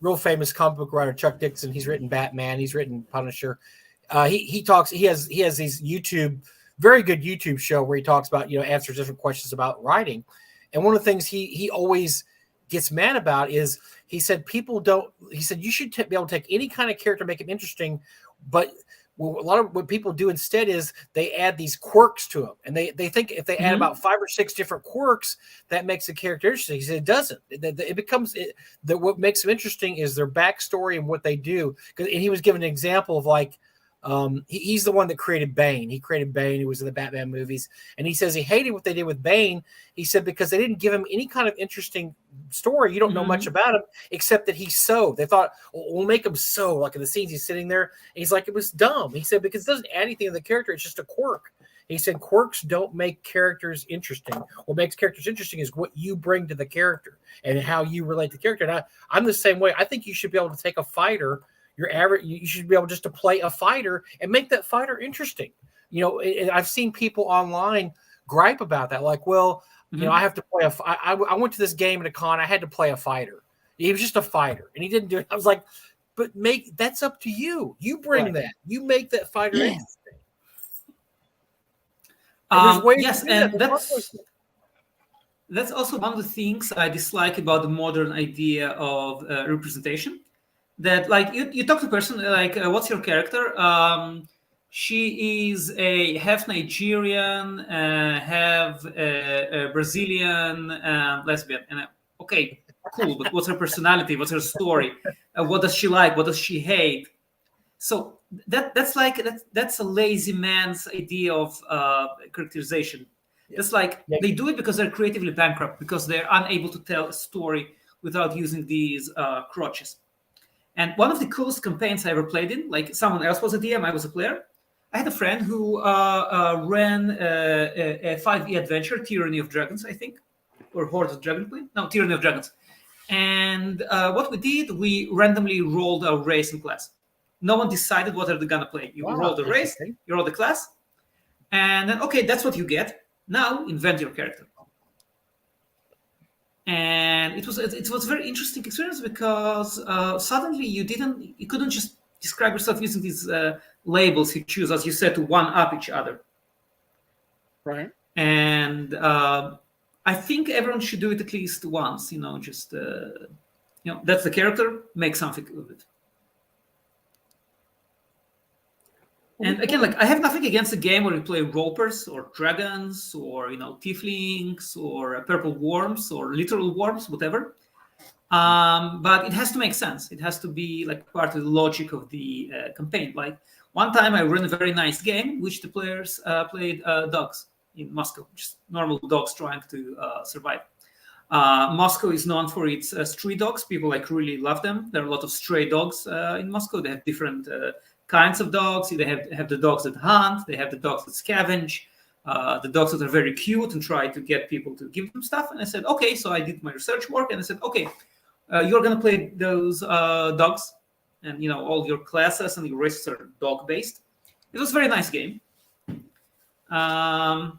real famous comic book writer, Chuck Dixon, he's written Batman, he's written Punisher. He has these very good YouTube show where he talks about, answers different questions about writing. And one of the things he always gets mad about is, he said you should be able to take any kind of character, make it interesting, but a lot of what people do instead is they add these quirks to them, and they think if they add about 5 or 6 different quirks, that makes the character interesting. He said it doesn't. It becomes what makes them interesting is their backstory and what they do. And he was given an example of, like, he's the one that created Bane. He created Bane, who was in the Batman movies. And he says he hated what they did with Bane. He said because they didn't give him any kind of interesting story. You don't know much about him except that he sewed. They thought, we'll make him sew, like in the scenes he's sitting there. And he's like, it was dumb. He said, because it doesn't add anything to the character. It's just a quirk. He said quirks don't make characters interesting. What makes characters interesting is what you bring to the character and how you relate to the character. And I'm the same way. I think you should be able to take a fighter, your average, you should be able just to play a fighter and make that fighter interesting. I've seen people online gripe about that. Like, well, I have to play I went to this game at a con. I had to play a fighter. He was just a fighter and he didn't do it. I was like, but that's up to you. You bring that. You make that fighter interesting. Yes, and that's also one of the things I dislike about the modern idea of representation. That, like, you talk to a person, like, what's your character? She is a half Nigerian, half Brazilian lesbian. And okay, cool, but what's her personality? What's her story? What does she like? What does she hate? So that's a lazy man's idea of characterization. It's like they do it because they're creatively bankrupt, because they're unable to tell a story without using these crutches. And one of the coolest campaigns I ever played in, like, someone else was a DM, I was a player. I had a friend who ran a 5e adventure, Tyranny of Dragons, I think, or Horde of Dragonqueen. No, Tyranny of Dragons. And what we did, we randomly rolled our race and class. No one decided what are they gonna play. You roll the race, you roll the class, and then, okay, that's what you get. Now invent your character. and it was a very interesting experience because suddenly you couldn't just describe yourself using these labels you choose, as you said, to one up each other. Right. And I think everyone should do it at least once. Just that's the character. Make something of it. And again, like, I have nothing against a game where you play ropers or dragons or tieflings or purple worms or literal worms, whatever. But it has to make sense. It has to be like part of the logic of the campaign. Like one time, I ran a very nice game, which the players played dogs in Moscow, just normal dogs trying to survive. Moscow is known for its street dogs. People really love them. There are a lot of stray dogs in Moscow. They have different kinds of dogs. They have the dogs that hunt. They have the dogs that scavenge. The dogs that are very cute and try to get people to give them stuff. And I said, okay. So I did my research work, and I said, okay, you're gonna play those dogs, and all your classes and your races are dog based. It was a very nice game. I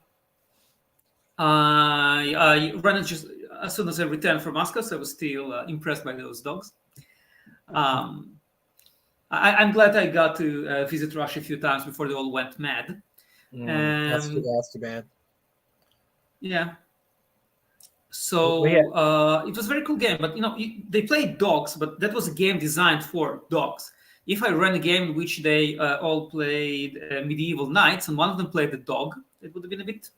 ran it just as soon as I returned from Moscow, so I was still impressed by those dogs. I'm glad I got to visit Russia a few times before they all went mad. That's too bad. Yeah. So it was a very cool game, but they played dogs, but that was a game designed for dogs. If I ran a game in which they all played medieval knights and one of them played the dog, it would have been a bit,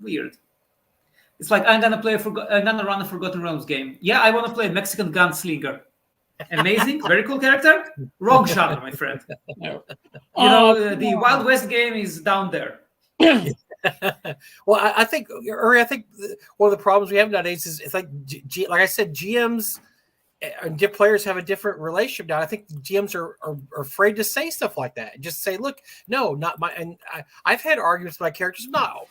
weird. It's like I'm gonna run a Forgotten Realms game. Yeah, I want to play a Mexican gunslinger. Amazing, very cool character. Wrong genre, my friend. No. The Wild West game is down there. Well, I think, Uri, one of the problems we have nowadays is it's like I said, GMs and players have a different relationship now. I think GMs are afraid to say stuff like that. Just say, look, no, not my. And I've had arguments with my characters, not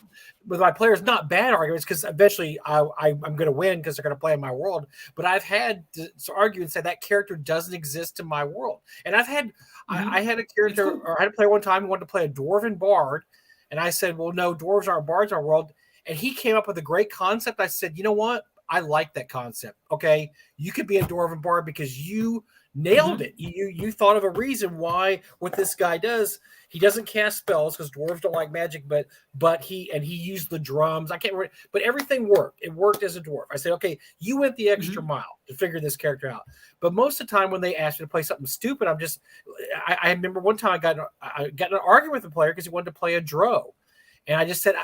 with my players, not bad arguments, because eventually I'm going to win because they're going to play in my world. But I've had to argue and say that character doesn't exist in my world. And I've had I had a character, or I had a player one time who wanted to play a dwarven bard, and I said, well, no, dwarves aren't bards in our world. And he came up with a great concept. I said, you know what? I like that concept. Okay, you could be a dwarven bard because you nailed it. You thought of a reason why what this guy does. He doesn't cast spells because dwarves don't like magic, but he used the drums. I can't remember, but everything worked. It worked as a dwarf. I said, okay, you went the extra mile to figure this character out. But most of the time when they asked me to play something stupid, I remember one time I got in an argument with a player because he wanted to play a drow, and I just said,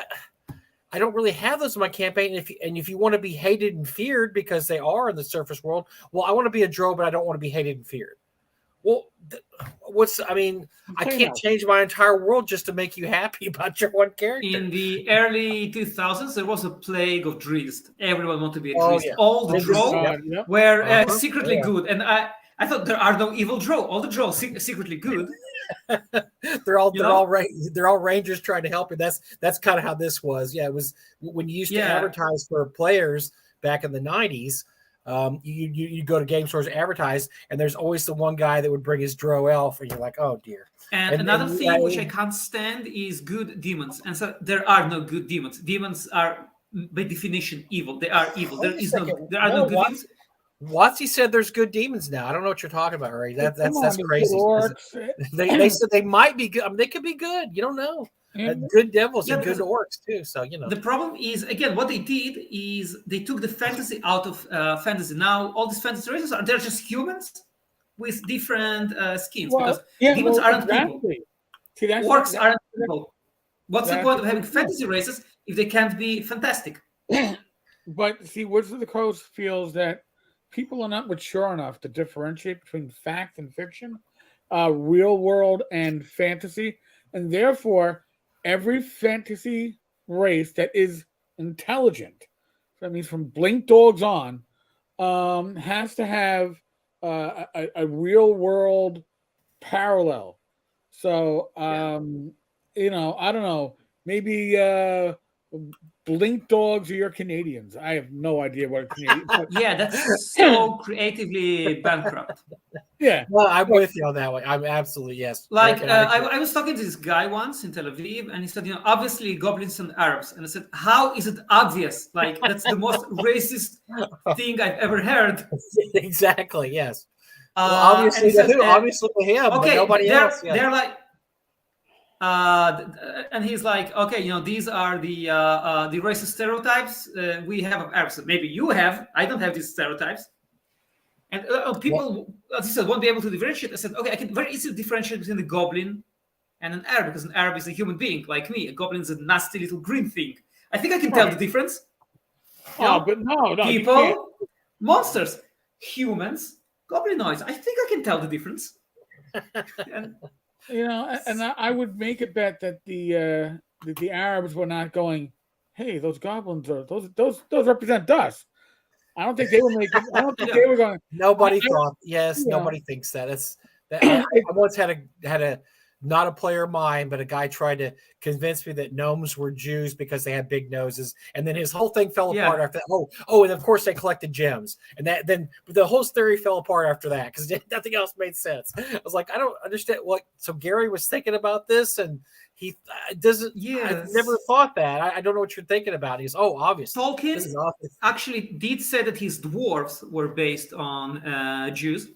I don't really have those in my campaign. If you want to be hated and feared because they are in the surface world, well, I want to be a drow, but I don't want to be hated and feared. Well, I can't change my entire world just to make you happy about your one character. In the early 2000s, there was a plague of Drizzt. Everyone wanted to be a Drizzt. Yeah. All the drow were secretly good, and I thought there are no evil drow. All the drow secretly good. they're all rangers trying to help you. That's kind of how this was. Yeah, it was when you used to advertise for players back in the 90s. You go to game stores, advertise, and there's always the one guy that would bring his drow elf, and you're like, oh dear. And another thing which I can't stand is good demons. And so there are no good demons. Demons are by definition evil. They are evil. There are no good demons. Watsy said there's good demons now. I don't know what you're talking about, right? That's crazy. They said they might be good. I mean, they could be good. You don't know. Good devils and good orcs too. So the problem is, again, what they did is they took the fantasy out of fantasy. Now all these fantasy races they're just humans with different skins, because demons aren't people. See, orcs aren't people. What's the point of having fantasy races if they can't be fantastic? But see, Wizards of the Coast feels that people are not mature enough to differentiate between fact and fiction, real world and fantasy, and therefore every fantasy race that is intelligent, that means from blink dogs on, has to have a real world parallel. So I don't know, maybe blink dogs or you're Canadians. I have no idea what a Canadian. Yeah, that's so creatively bankrupt. Yeah. Well, I'm with you on that one. I'm absolutely yes. Like Eric, and I was talking to this guy once in Tel Aviv, and he said, obviously goblins and Arabs. And I said, how is it obvious? Like that's the most racist thing I've ever heard. Exactly. Yes. Well, obviously, says, obviously to him, but nobody else. Yeah. They're like, and he's like, okay, these are the racist stereotypes we have of Arabs. Maybe you have. I don't have these stereotypes. And people, as I said, won't be able to differentiate. I said, okay, I can very easily differentiate between the goblin and an Arab, because an Arab is a human being like me. A goblin is a nasty little green thing. I think I can tell the difference. But no, people, monsters, humans, goblinoids. I think I can tell the difference. And, and I would make a bet that the Arabs were not going, hey, those goblins are those represent us. I don't think they were making. I don't think they were going. Nobody thought. Yes, nobody thinks that. I once had a not a player of mine, but a guy tried to convince me that gnomes were Jews because they had big noses, and then his whole thing fell apart after that. Oh, and of course they collected gems, and then the whole theory fell apart after that because nothing else made sense. I was like, I don't understand what. So Gary was thinking about this, and he doesn't. Yes. I've never thought that. I don't know what you're thinking about. He's obviously Tolkien actually did say that his dwarves were based on Jews.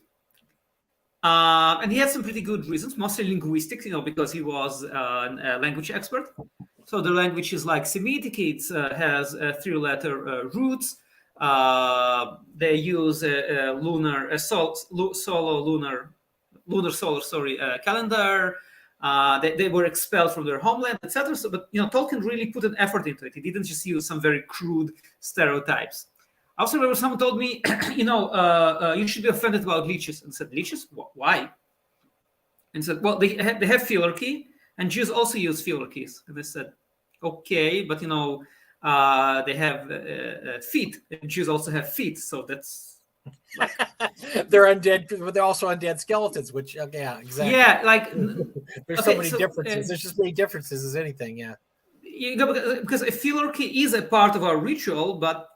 And he had some pretty good reasons, mostly linguistics, because he was a language expert. So the language is like Semitic. It has 3-letter roots. They use a lunar solar calendar. They were expelled from their homeland, etc. So, but Tolkien really put an effort into it. He didn't just use some very crude stereotypes. I also remember someone told me, you should be offended about leeches. And I said, leeches? Why? And said, well, they have phylactery, and Jews also use phylacteries. And I said, okay, but they have feet, and Jews also have feet, so that's. Like, they're undead, but they're also undead skeletons. Which, yeah, exactly. Yeah, like there's so many differences. There's just many differences as anything. Yeah. Because a phylactery is a part of our ritual, but.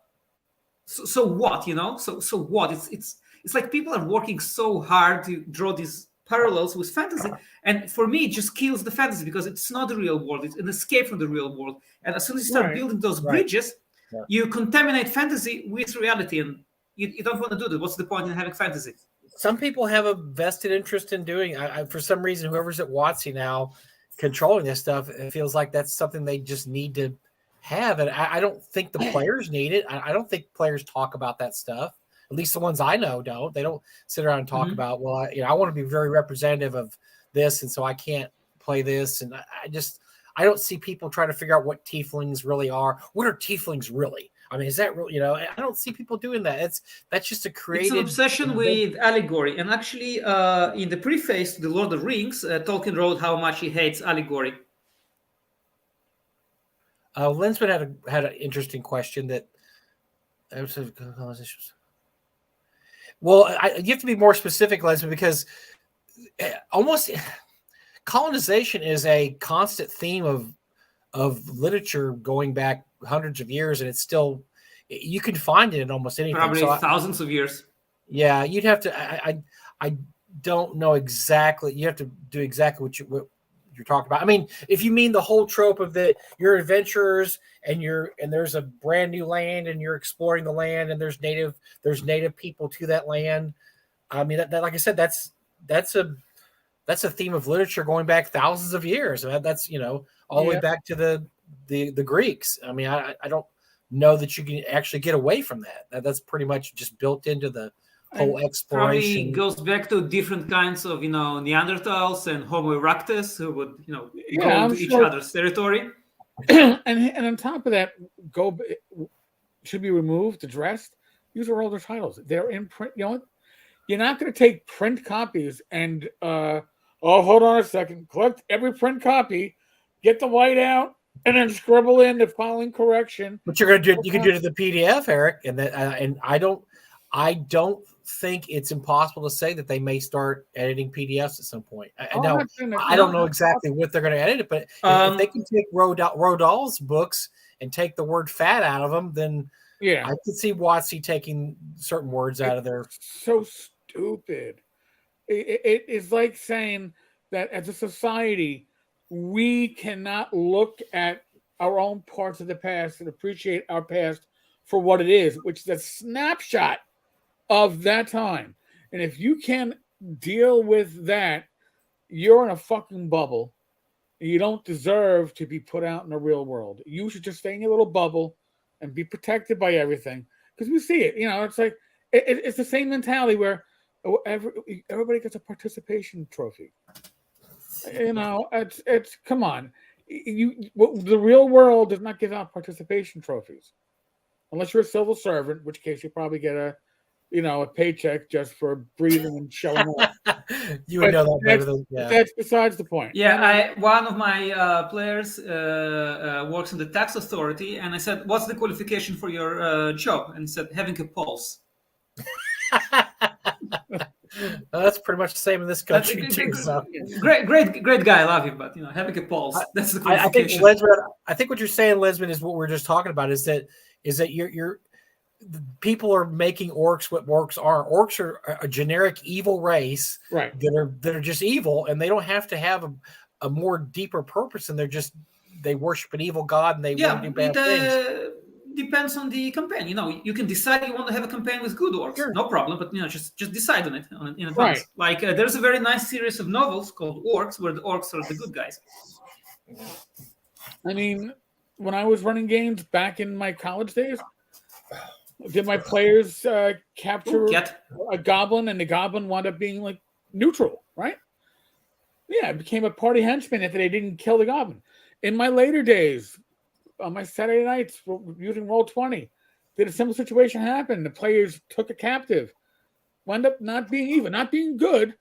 So what, So what? It's like people are working so hard to draw these parallels with fantasy, and for me, it just kills the fantasy because it's not the real world. It's an escape from the real world. And as soon as you start building those bridges, you contaminate fantasy with reality, and you don't want to do that. What's the point in having fantasy? Some people have a vested interest in doing. For some reason, whoever's at WotC now controlling this stuff, it feels like that's something they just need to have, and I don't think the players need it. I don't think players talk about that stuff. At least the ones I know don't. They don't sit around and talk about, well, I want to be very representative of this, and so I can't play this. And I don't see people trying to figure out what tieflings really are. What are tieflings really? I mean, is that real? I don't see people doing that. That's just a created. It's an obsession with allegory, and actually, in the preface to the Lord of the Rings, Tolkien wrote how much he hates allegory. Lensman had an interesting question that. Well, you have to be more specific, Lensman, because almost colonization is a constant theme of literature going back hundreds of years, and it's still you can find it in almost anything. Probably thousands of years. Yeah, you'd have to. I don't know exactly. You have to do exactly what you're talking about. I mean, if you mean the whole trope of you're adventurers and there's a brand new land and you're exploring the land and there's native people to that land. I mean, that like I said, that's a theme of literature going back thousands of years. That's all the way back to the Greeks. I mean, I don't know that you can actually get away from that. That's pretty much just built into the whole exploration. Probably goes back to different kinds of Neanderthals and Homo erectus who would go into each other's territory. and on top of that, should be removed, addressed. These are older titles. They're in print. You're not going to take print copies and hold on a second, collect every print copy, get the white out, and then scribble in the following correction. But you're going to do you can do it to the PDF, Eric, and I don't think it's impossible to say that they may start editing PDFs at some point. I don't know exactly what they're going to edit it, but if they can take Roald Dahl's books and take the word fat out of them, then Yeah. I could see WotC taking certain words out of there. So stupid. It is like saying that as a society, we cannot look at our own parts of the past and appreciate our past for what it is, which is a snapshot of that time. And if you can deal with that, you're in a fucking bubble. You don't deserve to be put out in the real world. You should just stay in your little bubble and be protected by everything. Because we see it. It's like it's the same mentality where everybody gets a participation trophy. It's come on. The real world does not give out participation trophies unless you're a civil servant, in which case you probably get a paycheck just for breathing and showing up. You would know that better than That's besides the point. Yeah, one of my players works in the tax authority, and I said, "What's the qualification for your job?" And he said, "Having a pulse." That's pretty much the same in this country too. Great guy, I love him, but having a pulse, that's the qualification. I think what you're saying, Lesman, is what we're just talking about. Is that you're people are making orcs what orcs aren't. Orcs are a generic evil race, right? That are just evil, and they don't have to have a more deeper purpose, and they worship an evil god and they want to do bad things. Depends on the campaign. You can decide you want to have a campaign with good orcs, no problem. But just decide on it in advance. Right. Like there's a very nice series of novels called Orcs, where the orcs are the good guys. I mean, when I was running games back in my college days, did my players capture a goblin, and the goblin wound up being like neutral, right? Yeah, it became a party henchman if they didn't kill the goblin. In my later days, on my Saturday nights using Roll20, did a similar situation happen? The players took a captive, wound up not being evil, not being good.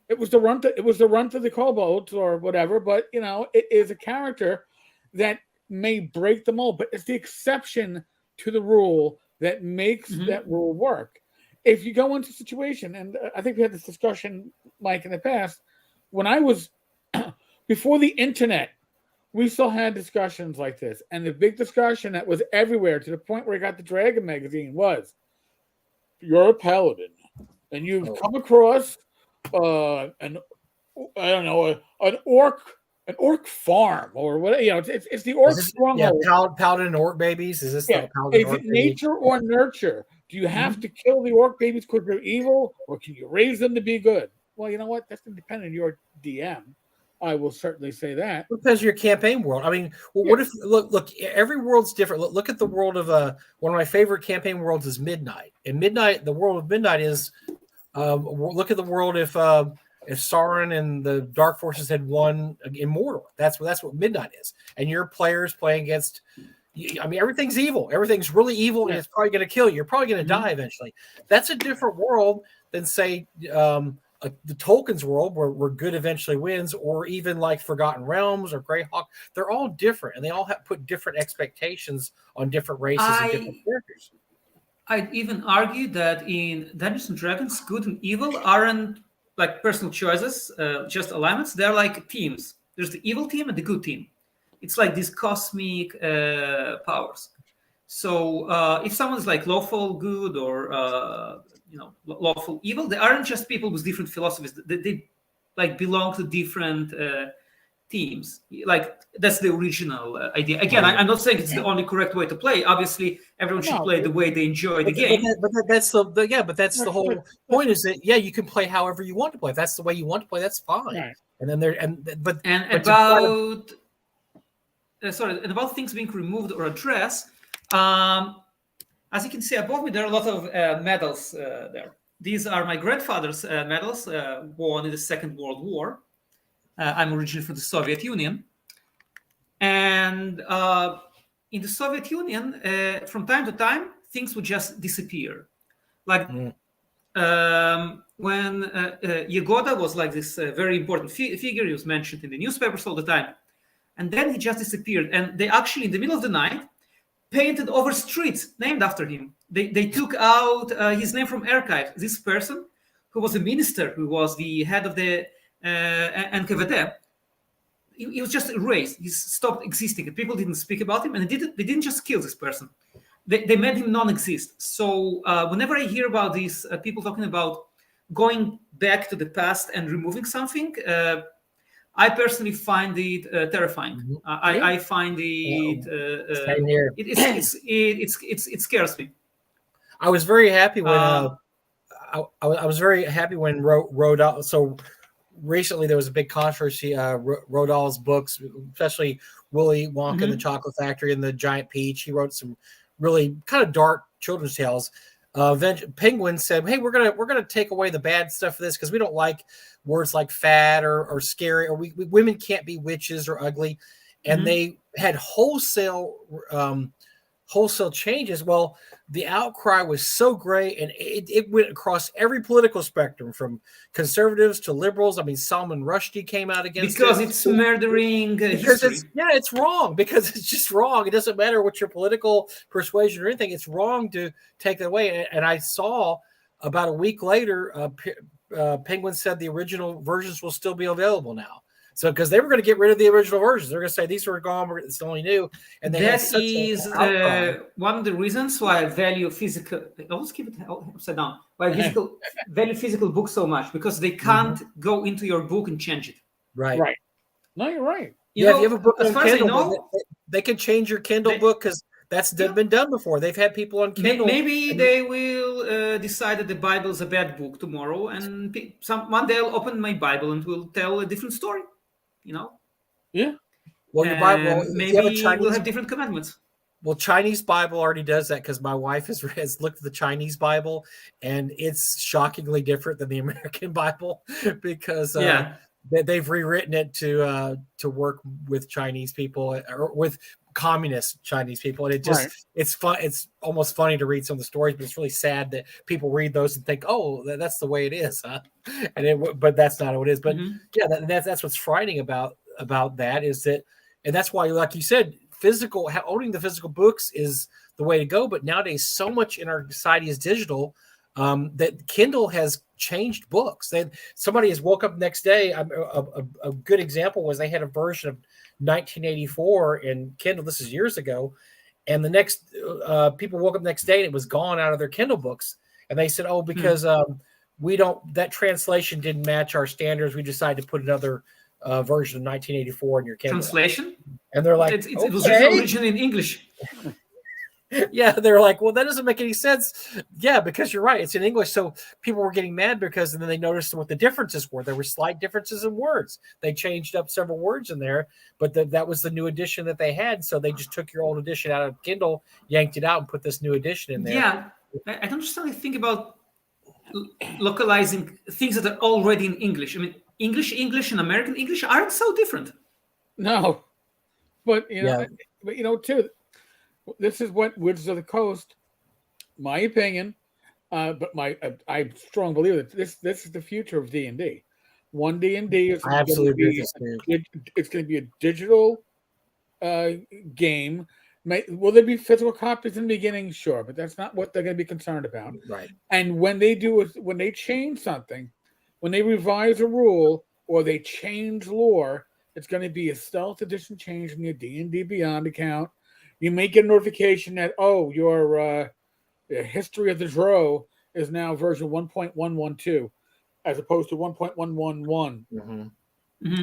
It was the runt of the kobolds or whatever, but it is a character that may break the mold, but it's the exception to the rule that makes that rule work. If you go into a situation, and I think we had this discussion, Mike, in the past, when I was before the internet, we still had discussions like this. And the big discussion that was everywhere to the point where I got the Dragon magazine was, you're a paladin and you've come across an orc farm or what, it's the orc stronghold. Yeah, paladin and orc babies. Is this the paladin? Is it nature or nurture? Do you have to kill the orc babies because they're evil, or can you raise them to be good? Well, you know what? That's independent of your DM. I will certainly say that. Because your campaign world. I mean, what if look? Every world's different. Look at the world of one of my favorite campaign worlds is Midnight. And Midnight, the world of Midnight is look at the world if Sauron and the Dark Forces had won in Mordor. That's what Midnight is. And your players playing against. I mean, everything's evil. Everything's really evil, and it's probably going to kill you. You're probably going to die eventually. That's a different world than say. The Tolkien's world where good eventually wins, or even like Forgotten Realms or Greyhawk, they're all different, and they all have put different expectations on different races and different characters. I'd even argue that in Dungeons and Dragons, good and evil aren't like personal choices, just alignments. They're like teams. There's the evil team and the good team. It's like these cosmic powers. So if someone's like lawful good or lawful evil, they aren't just people with different philosophies. They like belong to different teams. Like that's the original idea. Again, I'm not saying it's the only correct way to play. Obviously, everyone should play the way they enjoy the game. But that's the whole point. Is that you can play however you want to play. If that's the way you want to play, that's fine. Right. And then about things being removed or addressed. As you can see above me, there are a lot of medals there. These are my grandfather's medals, won in the Second World War. I'm originally from the Soviet Union. And in the Soviet Union, from time to time, things would just disappear. Like when Yagoda was like this very important figure, he was mentioned in the newspapers all the time. And then he just disappeared. And they actually, in the middle of the night, painted over streets named after him. They took out his name from archives. This person, who was a minister, who was the head of the NKVD, he was just erased. He stopped existing. And people didn't speak about him, and they didn't just kill this person. They made him non-exist. So whenever I hear about these people talking about going back to the past and removing something, I personally find it terrifying. Mhm. I find it Same here. it scares me. I was very happy when I was very happy when Rodal. So recently there was a big controversy. Rodal's books, especially Willy Wonka and the Chocolate Factory and the Giant Peach. He wrote some really kind of dark children's tales. Penguin said, "Hey, we're gonna take away the bad stuff of this because we don't like words like fat or scary, or we women can't be witches or ugly," and they had wholesale changes. Well, the outcry was so great, and it went across every political spectrum, from conservatives to liberals. I mean, Salman Rushdie came out against because it. it's murdering history. It's wrong, because it's just wrong. It doesn't matter what your political persuasion or anything. It's wrong to take that away. And I saw about a week later, Penguin said the original versions will still be available now. So, because they were going to get rid of the original versions, they're going to say these were gone. It's only new, and that is one of the reasons why I value physical. I always keep it upside down. Why I value physical books so much, because they can't go into your book and change it. Right. No, you're right. You know, if you have a book on Kindle, they can change your Kindle book, because that's been done before. They've had people on Kindle. Maybe they will decide that the Bible is a bad book tomorrow, and one day I'll open my Bible and will tell a different story. You know? Yeah. Well, your Bible, maybe we'll have different commandments. Well, Chinese Bible already does that, because my wife has looked at the Chinese Bible, and it's shockingly different than the American Bible, because they've rewritten it to work with Chinese people, or with communist Chinese people, and it just it's fun. It's almost funny to read some of the stories, but it's really sad that people read those and think, "Oh, that's the way it is," huh? But that's not how it is. But that's what's frightening about that, is that, and that's why, like you said, owning the physical books is the way to go. But nowadays, so much in our society is digital, that Kindle has changed books. Somebody has woke up the next day. A good example was they had a version of 1984 in Kindle. This is years ago, and the next people woke up the next day and it was gone out of their Kindle books, and they said, "Oh, because that translation didn't match our standards. We decided to put another version of 1984 in your Kindle." Translation? And they're like, it was originally in English. Yeah, they're like, well, that doesn't make any sense. Yeah, because you're right, it's in English. So people were getting mad, because then they noticed what the differences were. There were slight differences in words. They changed up several words in there, but that was the new edition that they had. So they just took your old edition out of Kindle, yanked it out, and put this new edition in there. Yeah, I don't just think about localizing things that are already in English. I mean, English and American English aren't so different. No, but too. This is what Wizards of the Coast, my opinion, but I strongly believe that this is the future of D&D. One D&D is absolutely it's going to be a digital game. Will there be physical copies in the beginning? Sure, but that's not what they're going to be concerned about. Right. And when they change something, when they revise a rule or they change lore, it's going to be a stealth edition change in your D&D Beyond account. You may get a notification that, your history of the Dro is now version 1.112 as opposed to 1.111.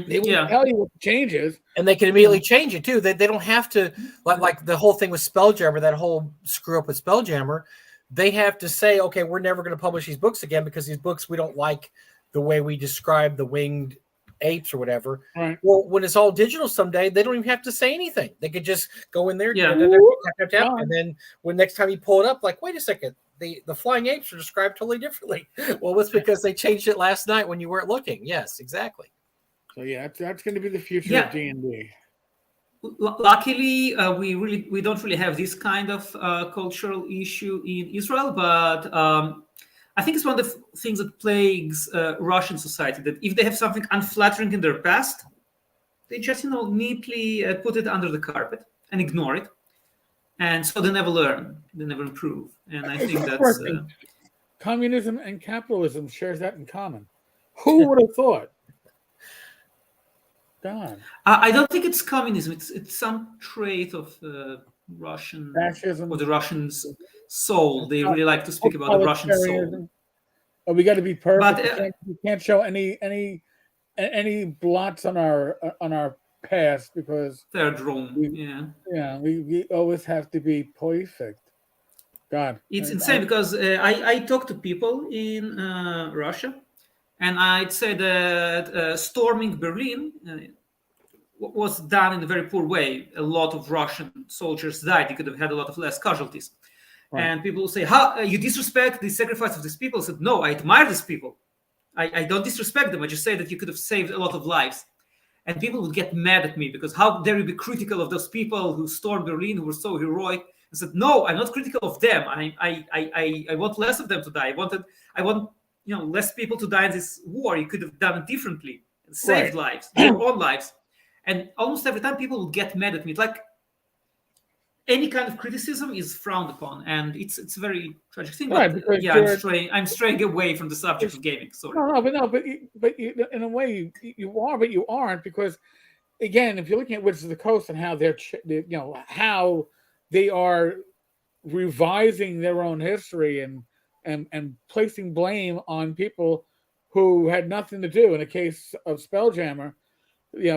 They will tell you what the change is. And they can immediately change it, too. They don't have to, like the whole thing with Spelljammer, that whole screw up with Spelljammer. They have to say, okay, we're never going to publish these books again, because these books, we don't like the way we describe the winged apes or whatever. Right. Well, when it's all digital someday, they don't even have to say anything. They could just go in there, and then when next time you pull it up, like, wait a second, the flying apes are described totally differently. Well, it's because they changed it last night when you weren't looking. Yes, exactly. So that's going to be the future of D&D. Luckily, we don't really have this kind of cultural issue in Israel, but I think it's one of the things that plagues Russian society, that if they have something unflattering in their past, they just, neatly put it under the carpet and ignore it. And so they never learn, they never improve. And I think that's... Communism and capitalism shares that in common. Who would have thought? God, I don't think it's communism. It's some trait of Russian fascism, or the Russians' soul. They really like to speak about the Russian soul. totalitarianism. Oh, we got to be perfect. But We can't show any blots on our past because they're drawn. we always have to be perfect. God, It's insane because I talk to people in Russia, and I'd say that storming Berlin was done in a very poor way. A lot of Russian soldiers died. You could have had a lot of less casualties. Right. And people will say, "How you disrespect the sacrifice of these people?" I said, "No, I admire these people. I don't disrespect them. I just say that you could have saved a lot of lives." And people would get mad at me because how dare you be critical of those people who stormed Berlin, who were so heroic? I said, "No, I'm not critical of them. I want less of them to die. I want less people to die in this war. You could have done it differently and saved lives, your own lives." And almost every time people would get mad at me. It's like any kind of criticism is frowned upon, and it's a very tragic thing. Right, But I'm straying away from the subject of gaming. Sorry. But in a way you are, but you aren't, because again, if you're looking at Wizards of the Coast and how how they are revising their own history and placing blame on people who had nothing to do. In the case of Spelljammer,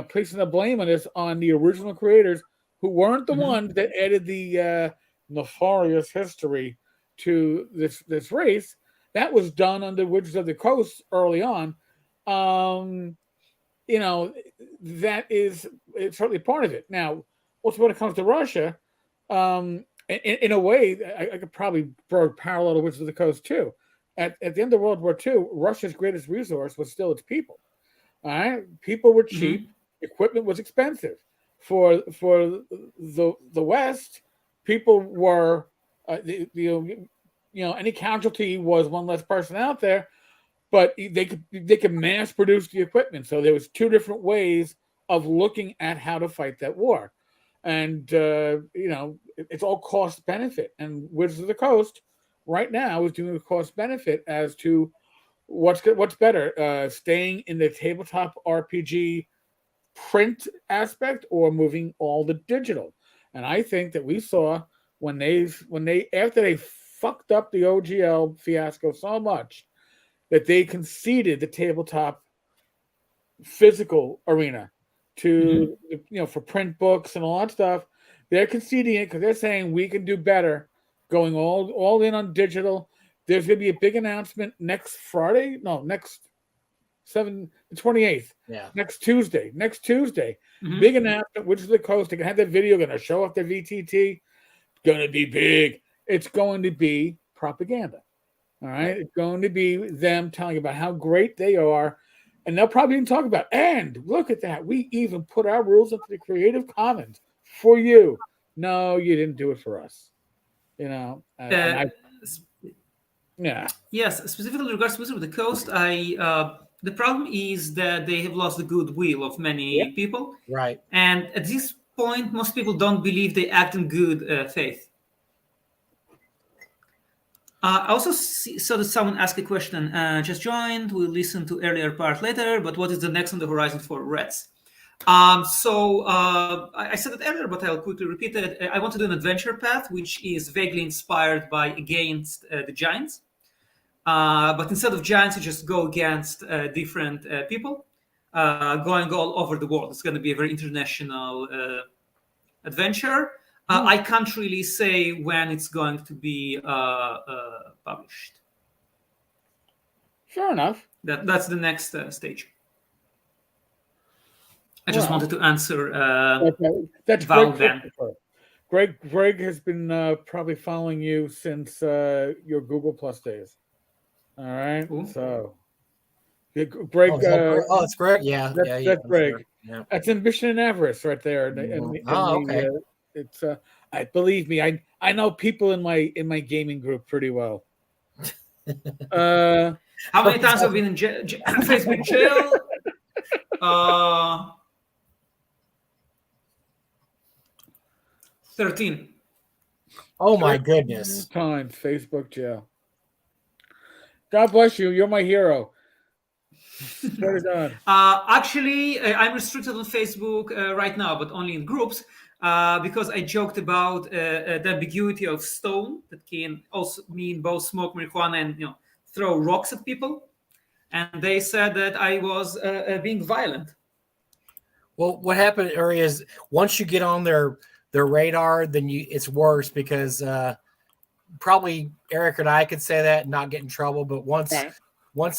placing the blame on this on the original creators who weren't the ones that added the nefarious history to this race. That was done under Wizards of the Coast early on. It's certainly part of it. Now, also when it comes to Russia, in a way, I could probably draw a parallel to Wizards of the Coast too. At the end of World War II, Russia's greatest resource was still its people. All right, people were cheap, equipment was expensive. For the West, people were any casualty was one less person out there, but they could mass produce the equipment. So there was two different ways of looking at how to fight that war, and it's all cost benefit. And Wizards of the Coast right now is doing a cost benefit as to what's better, staying in the tabletop RPG print aspect or moving all the digital. And I think that we saw when they after they fucked up the OGL fiasco so much that they conceded the tabletop physical arena to for print books and all that stuff. They're conceding it because they're saying we can do better going all in on digital. There's going to be a big announcement next Friday. No, next the 28th. Yeah. Next Tuesday. Big announcement. Wizards of the Coast. They're going to have that video. Going to show off their VTT. Going to be big. It's going to be propaganda. All right. It's going to be them telling about how great they are. And they'll probably even talk about, and look at that. We even put our rules into the Creative Commons for you. No, you didn't do it for us. Yeah. Yes, specifically in regards to Wizards of the Coast, the problem is that they have lost the goodwill of many people. Right. And at this point, most people don't believe they act in good faith. I also saw that someone asked a question. Just joined. We'll listen to earlier part later. But what is the next on the horizon for Reds? I said it earlier, but I'll quickly repeat it. I want to do an adventure path, which is vaguely inspired by Against the Giants. But instead of giants, you just go against different people, going all over the world. It's going to be a very international adventure. I can't really say when it's going to be published. Fair enough. That's the next stage. I just wanted to answer that's Val Greg. Greg has been probably following you since your Google Plus days. All right. Ooh. So Greg. It's Greg. Yeah. That's Greg. Sure. Yeah. That's Ambition and Avarice right there. Okay. It's I believe me. I know people in my gaming group pretty well. How many times have you been in Facebook jail? 13. Oh my goodness. Times Facebook jail. God bless you. You're my hero. Turn it on. Actually, I'm restricted on Facebook right now, but only in groups because I joked about the ambiguity of stone that can also mean both smoke marijuana and throw rocks at people, and they said that I was being violent. Well, what happened, Uri, is once you get on their radar, then it's worse because probably Eric and I could say that and not get in trouble, but once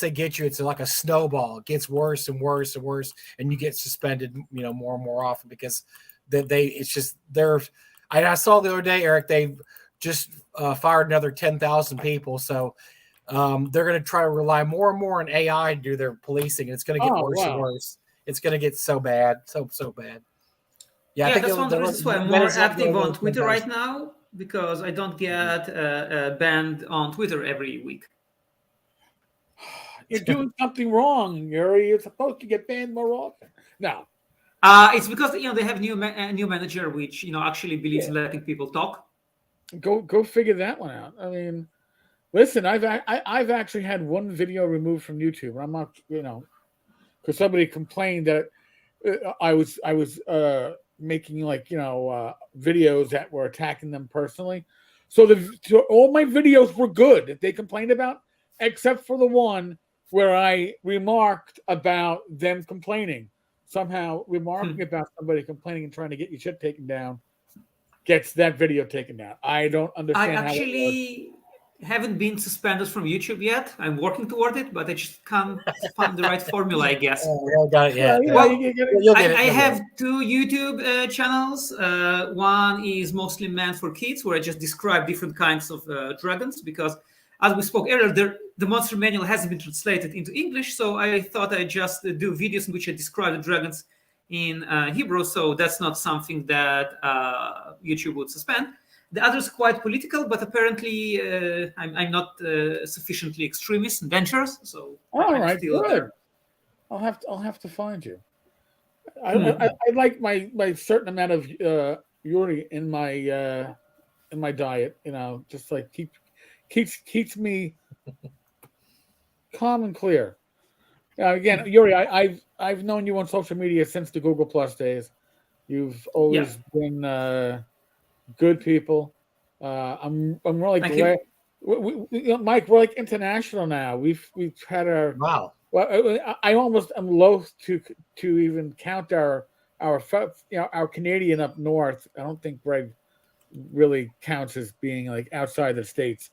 they get you, it's like a snowball. It gets worse and worse and worse, and you get suspended, more and more often because I saw the other day, Eric, they just fired another 10,000 people, so they're going to try to rely more and more on AI to do their policing, and it's going to get worse and worse. It's going to get so bad, so bad. Yeah, I think that's one of the reasons why I'm more active on Twitter right now, because I don't get banned on Twitter every week. You're doing something wrong, Uri. You're supposed to get banned more often. No. It's because they have new manager, which actually believes in letting people talk. Go figure that one out. I mean, listen, I've actually had one video removed from YouTube. I'm not, because somebody complained that I was making videos that were attacking them personally. So all my videos were good that they complained about, except for the one where I remarked about them complaining. Somehow remarking about somebody complaining and trying to get your shit taken down gets that video taken down. I don't understand. I actually haven't been suspended from YouTube yet. I'm working toward it, but I just can't find the right formula, I guess. Got it. Yeah. I have two YouTube channels. One is mostly meant for kids, where I just describe different kinds of dragons, because as we spoke earlier, the monster manual hasn't been translated into English, so I thought I'd just do videos in which I describe the dragons in Hebrew, so that's not something that YouTube would suspend. The other is quite political, but apparently I'm not sufficiently extremist and dangerous, so all right, good. There. I'll have to find you. I like my certain amount of Uri in my diet. Just like keeps me calm and clear. Again, Uri, I've known you on social media since the Google Plus days. You've always been good people. I'm really glad. Mike, we're like international now. We've had our wow. Well, I almost am loath to even count our Canadian up north. I don't think Greg really counts as being like outside the States.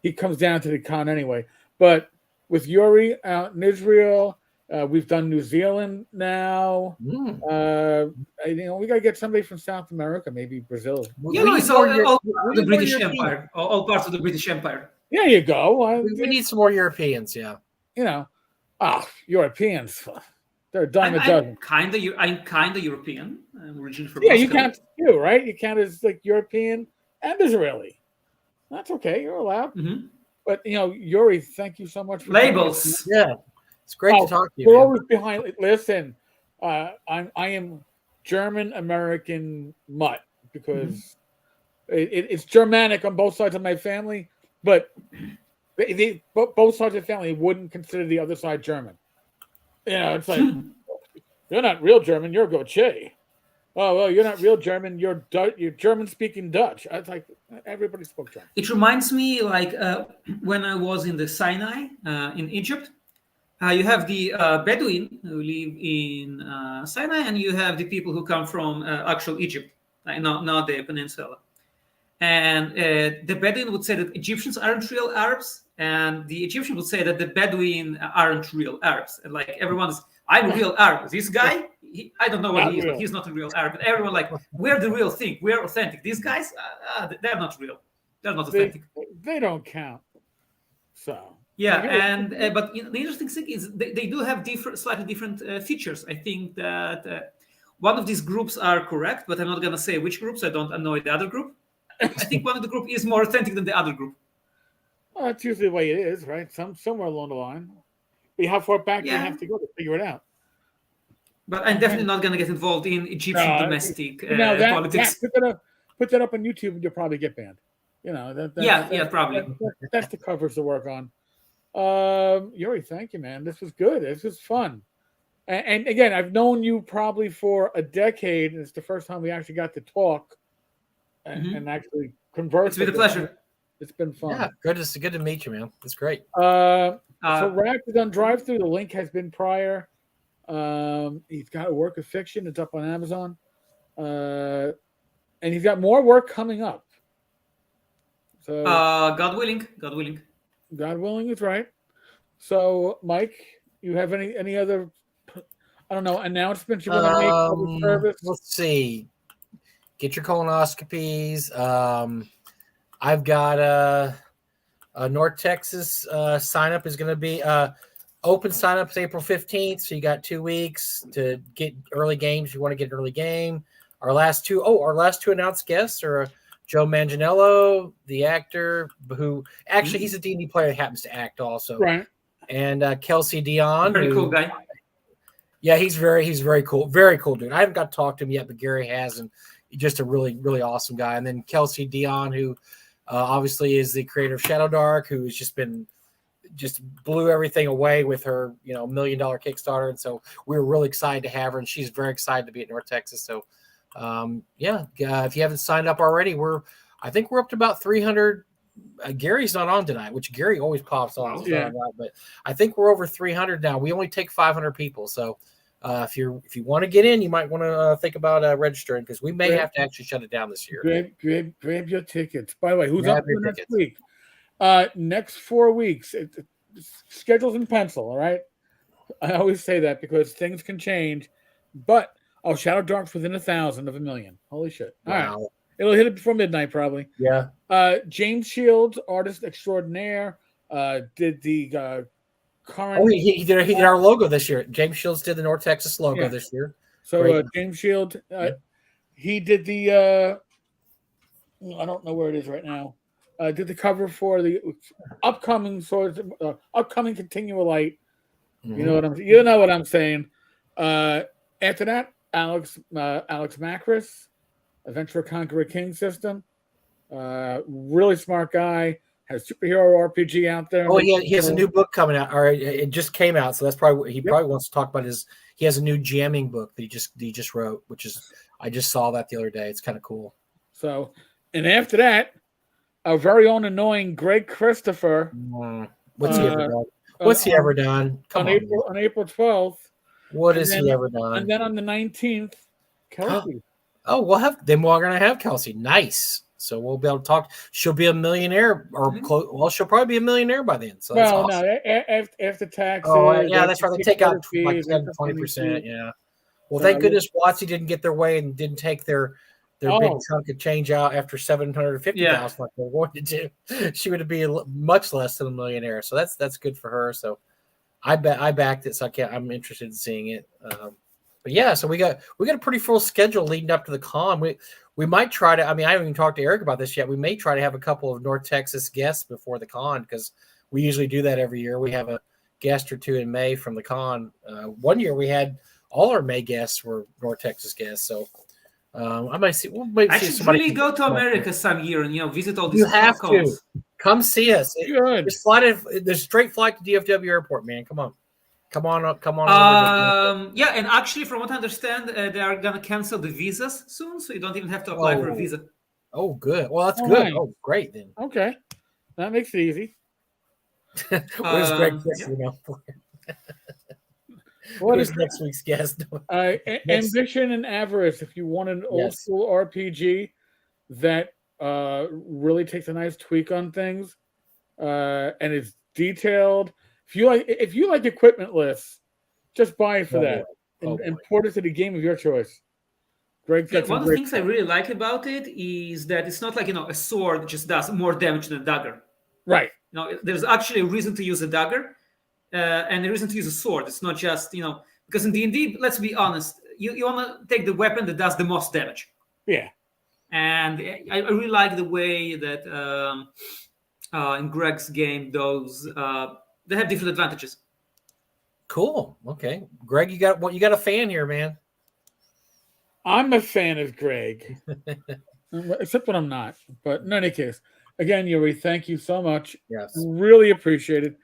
He comes down to the con anyway. But with Uri out in Israel, we've done New Zealand now. We got to get somebody from South America, maybe Brazil. It's all the British Empire, all parts of the British Empire. There you go. We need some more Europeans, yeah. Europeans. They're a dime a dozen. I'm kind of European. I'm originally from Moscow. You count too, right? You count as like European and Israeli. That's okay. You're allowed. Mm-hmm. But Uri, thank you so much for labels. Yeah, it's great to talk to you. We're always behind. Listen, I am German American mutt because it's Germanic on both sides of my family, but both sides of the family wouldn't consider the other side German. It's like you're not real German. You're Goche. Oh well, you're not real German. You're German speaking Dutch. It's like everybody spoke German. It reminds me like when I was in the Sinai in Egypt. You have the Bedouin who live in Sinai, and you have the people who come from actual Egypt, not the peninsula. And the Bedouin would say that Egyptians aren't real Arabs, and the Egyptian would say that the Bedouin aren't real Arabs. And like everyone is, I'm a real Arab. This guy, I don't know what he is, but he's not a real Arab. But everyone like, we're the real thing. We're authentic. These guys, they're not real. They're not authentic. They don't count. So. Yeah, but the interesting thing is they do have slightly different features. I think that one of these groups are correct, but I'm not going to say which groups. I don't annoy the other group. I think one of the group is more authentic than the other group. Well, that's usually the way it is, right? Somewhere along the line. But how far back do you have to go to figure it out? But I'm definitely not going to get involved in Egyptian domestic politics. Put that up on YouTube and you'll probably get banned. Probably. That's the covers to work on. Yuri, thank you, man. This was good. This was fun. And again, I've known you probably for a decade, and it's the first time we actually got to talk and actually converse. It's been a pleasure. It's been fun. Yeah, good to meet you, man. That's great. So Rack is on drive through. The link has been prior. He's got a work of fiction. It's up on Amazon. And he's got more work coming up. So God willing. God willing is right. So, Mike, you have any other, I don't know, announcements you want to make for the service? Let's see. Get your colonoscopies. I've got a North Texas sign up is going to be open sign up is April 15th. So you got 2 weeks to get early games. If you want to get an early game. Our last two announced guests are Joe Manganiello, the actor who actually he's a D&D player that happens to act also. Right. And Kelsey Dion. Very cool guy. Yeah, he's very cool. Very cool dude. I haven't got to talk to him yet, but Gary has, and just a really, really awesome guy. And then Kelsey Dion, who obviously is the creator of Shadow Dark, who has just blew everything away with her, $1 million Kickstarter. And so we were really excited to have her, and she's very excited to be at North Texas. So if you haven't signed up already, I think we're up to about 300. Gary's not on tonight, which Gary always pops on. Yeah. But I think we're over 300 now. We only take 500 people. So if you want to get in, you might want to think about registering, because we may have to actually shut it down this year. Grab your tickets. By the way, who's Grab up for your next tickets. week? Next 4 weeks. Schedules in pencil, all right? I always say that because things can change. But Shadow Dark's within 1,000 of 1,000,000. Holy shit. All right. It'll hit it before midnight, probably. Yeah. James Shields, artist extraordinaire, did the current. Oh, he did our logo this year. James Shields did the North Texas logo this year. So James Shields, he did the. I don't know where it is right now. Did the cover for the upcoming upcoming Continual Light. Mm-hmm. You know what I'm saying. After that, Alex Macris, Adventure Conqueror King system. Really smart guy. Has superhero RPG out there. Oh, he has a new book coming out. All right, it just came out, so that's probably he probably wants to talk about he has a new jamming book that he just wrote, which is I just saw that the other day. It's kind of cool. So, and after that, our very own annoying Greg Christopher. What's he ever done? What's he ever done? On April 12th. What has he ever done? And then on the 19th, Kelsey. Oh, we're gonna have Kelsey. Nice. So we'll be able to talk. She'll be a millionaire, or close. Well, she'll probably be a millionaire by then. So that's awesome. No, after taxes. Oh, yeah, that's right. They take out like 10-20%. Yeah. Well, thank goodness WotC didn't get their way and didn't take their big chunk of change out after $750,000 like they wanted to. She would be much less than a millionaire. So that's good for her. So I backed it. So I'm interested in seeing it. But yeah, so we got a pretty full schedule leading up to the con. We might try to. I mean, I haven't even talked to Eric about this yet. We may try to have a couple of North Texas guests before the con, because we usually do that every year. We have a guest or two in May from the con. One year we had all our May guests were North Texas guests. So I might see. I should really go to America some year and visit all these. You have to come see us. Good. There's straight flight to DFW Airport, man. Come on up. Yeah, and actually, from what I understand, they are gonna cancel the visas soon, so you don't even have to apply for a visa. Oh, good. Well, that's good. Right. Oh, great then. Okay, that makes it easy. Where's Greg? What is next week's guest? Ambition and Avarice. If you want an old school RPG that really takes a nice tweak on things, and is detailed. If you like equipment lists, just buy it for that and port it to the game of your choice. Greg, one of the things I really like about it is that it's not like a sword just does more damage than a dagger. Right. There's actually a reason to use a dagger, and a reason to use a sword. It's not just because in D&D, let's be honest, you want to take the weapon that does the most damage. Yeah. And I really like the way that in Greg's game those. They have different advantages. Cool. Okay, Greg, you got a fan here, man. I'm a fan of Greg, except when I'm not. But in any case, again, Yuri, thank you so much. Yes, really appreciate it.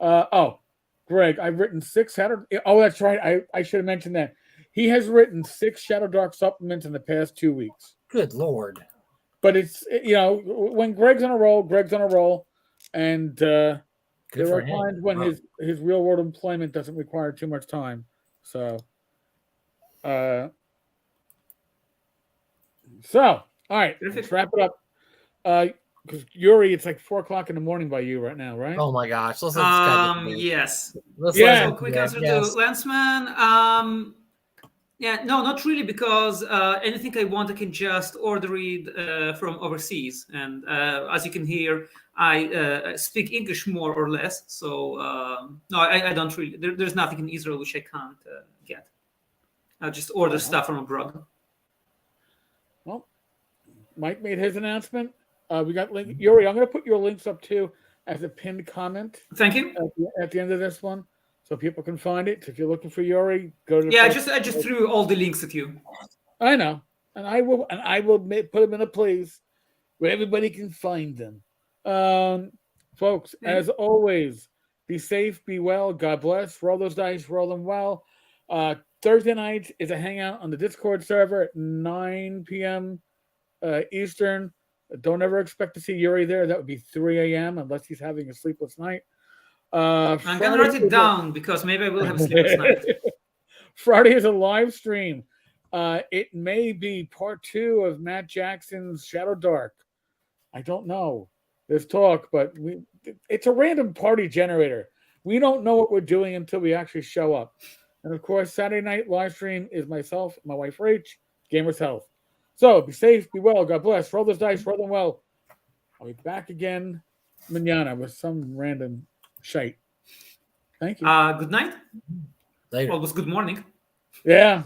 Greg, I've written 6 Shadow. Oh, that's right. I should have mentioned that. He has written 6 Shadow Dark supplements in the past 2 weeks. Good Lord. But it's, when Greg's on a roll, and there are times when his real world employment doesn't require too much time. So, all right, let's wrap it up. Because Uri, it's like 4:00 in the morning by you right now, right? Oh my gosh! Yes. So quick answer to Lensman. Yeah, no, not really, because anything I want, I can just order it from overseas. And as you can hear, I speak English more or less. So no, I don't really. There's nothing in Israel which I can't get. I'll just order stuff from abroad. Well, Mike made his announcement. We got link. Uri, I'm going to put your links up too as a pinned comment. Thank you. At the end of this one, so people can find it. So if you're looking for Uri, go to. Yeah, I just threw all the links at you. I know, and I will put them in a place where everybody can find them. Folks, as always, be safe, be well, God bless. Roll those dice, roll them well. Thursday night is a hangout on the Discord server at 9 p.m. Eastern. Don't ever expect to see Uri there. That would be 3 a.m. unless he's having a sleepless night. I'm going to write it down because maybe I will have a sleepless night. Friday is a live stream. It may be part 2 of Matt Jackson's Shadow Dark. I don't know. There's talk, but it's a random party generator. We don't know what we're doing until we actually show up. And of course, Saturday night live stream is myself, my wife Rach, Gamers Health. So be safe, be well, God bless. Roll those dice, roll them well. I'll be back again manana with some random shite. Thank you. Good night. Later. Well, it was good morning. Yeah.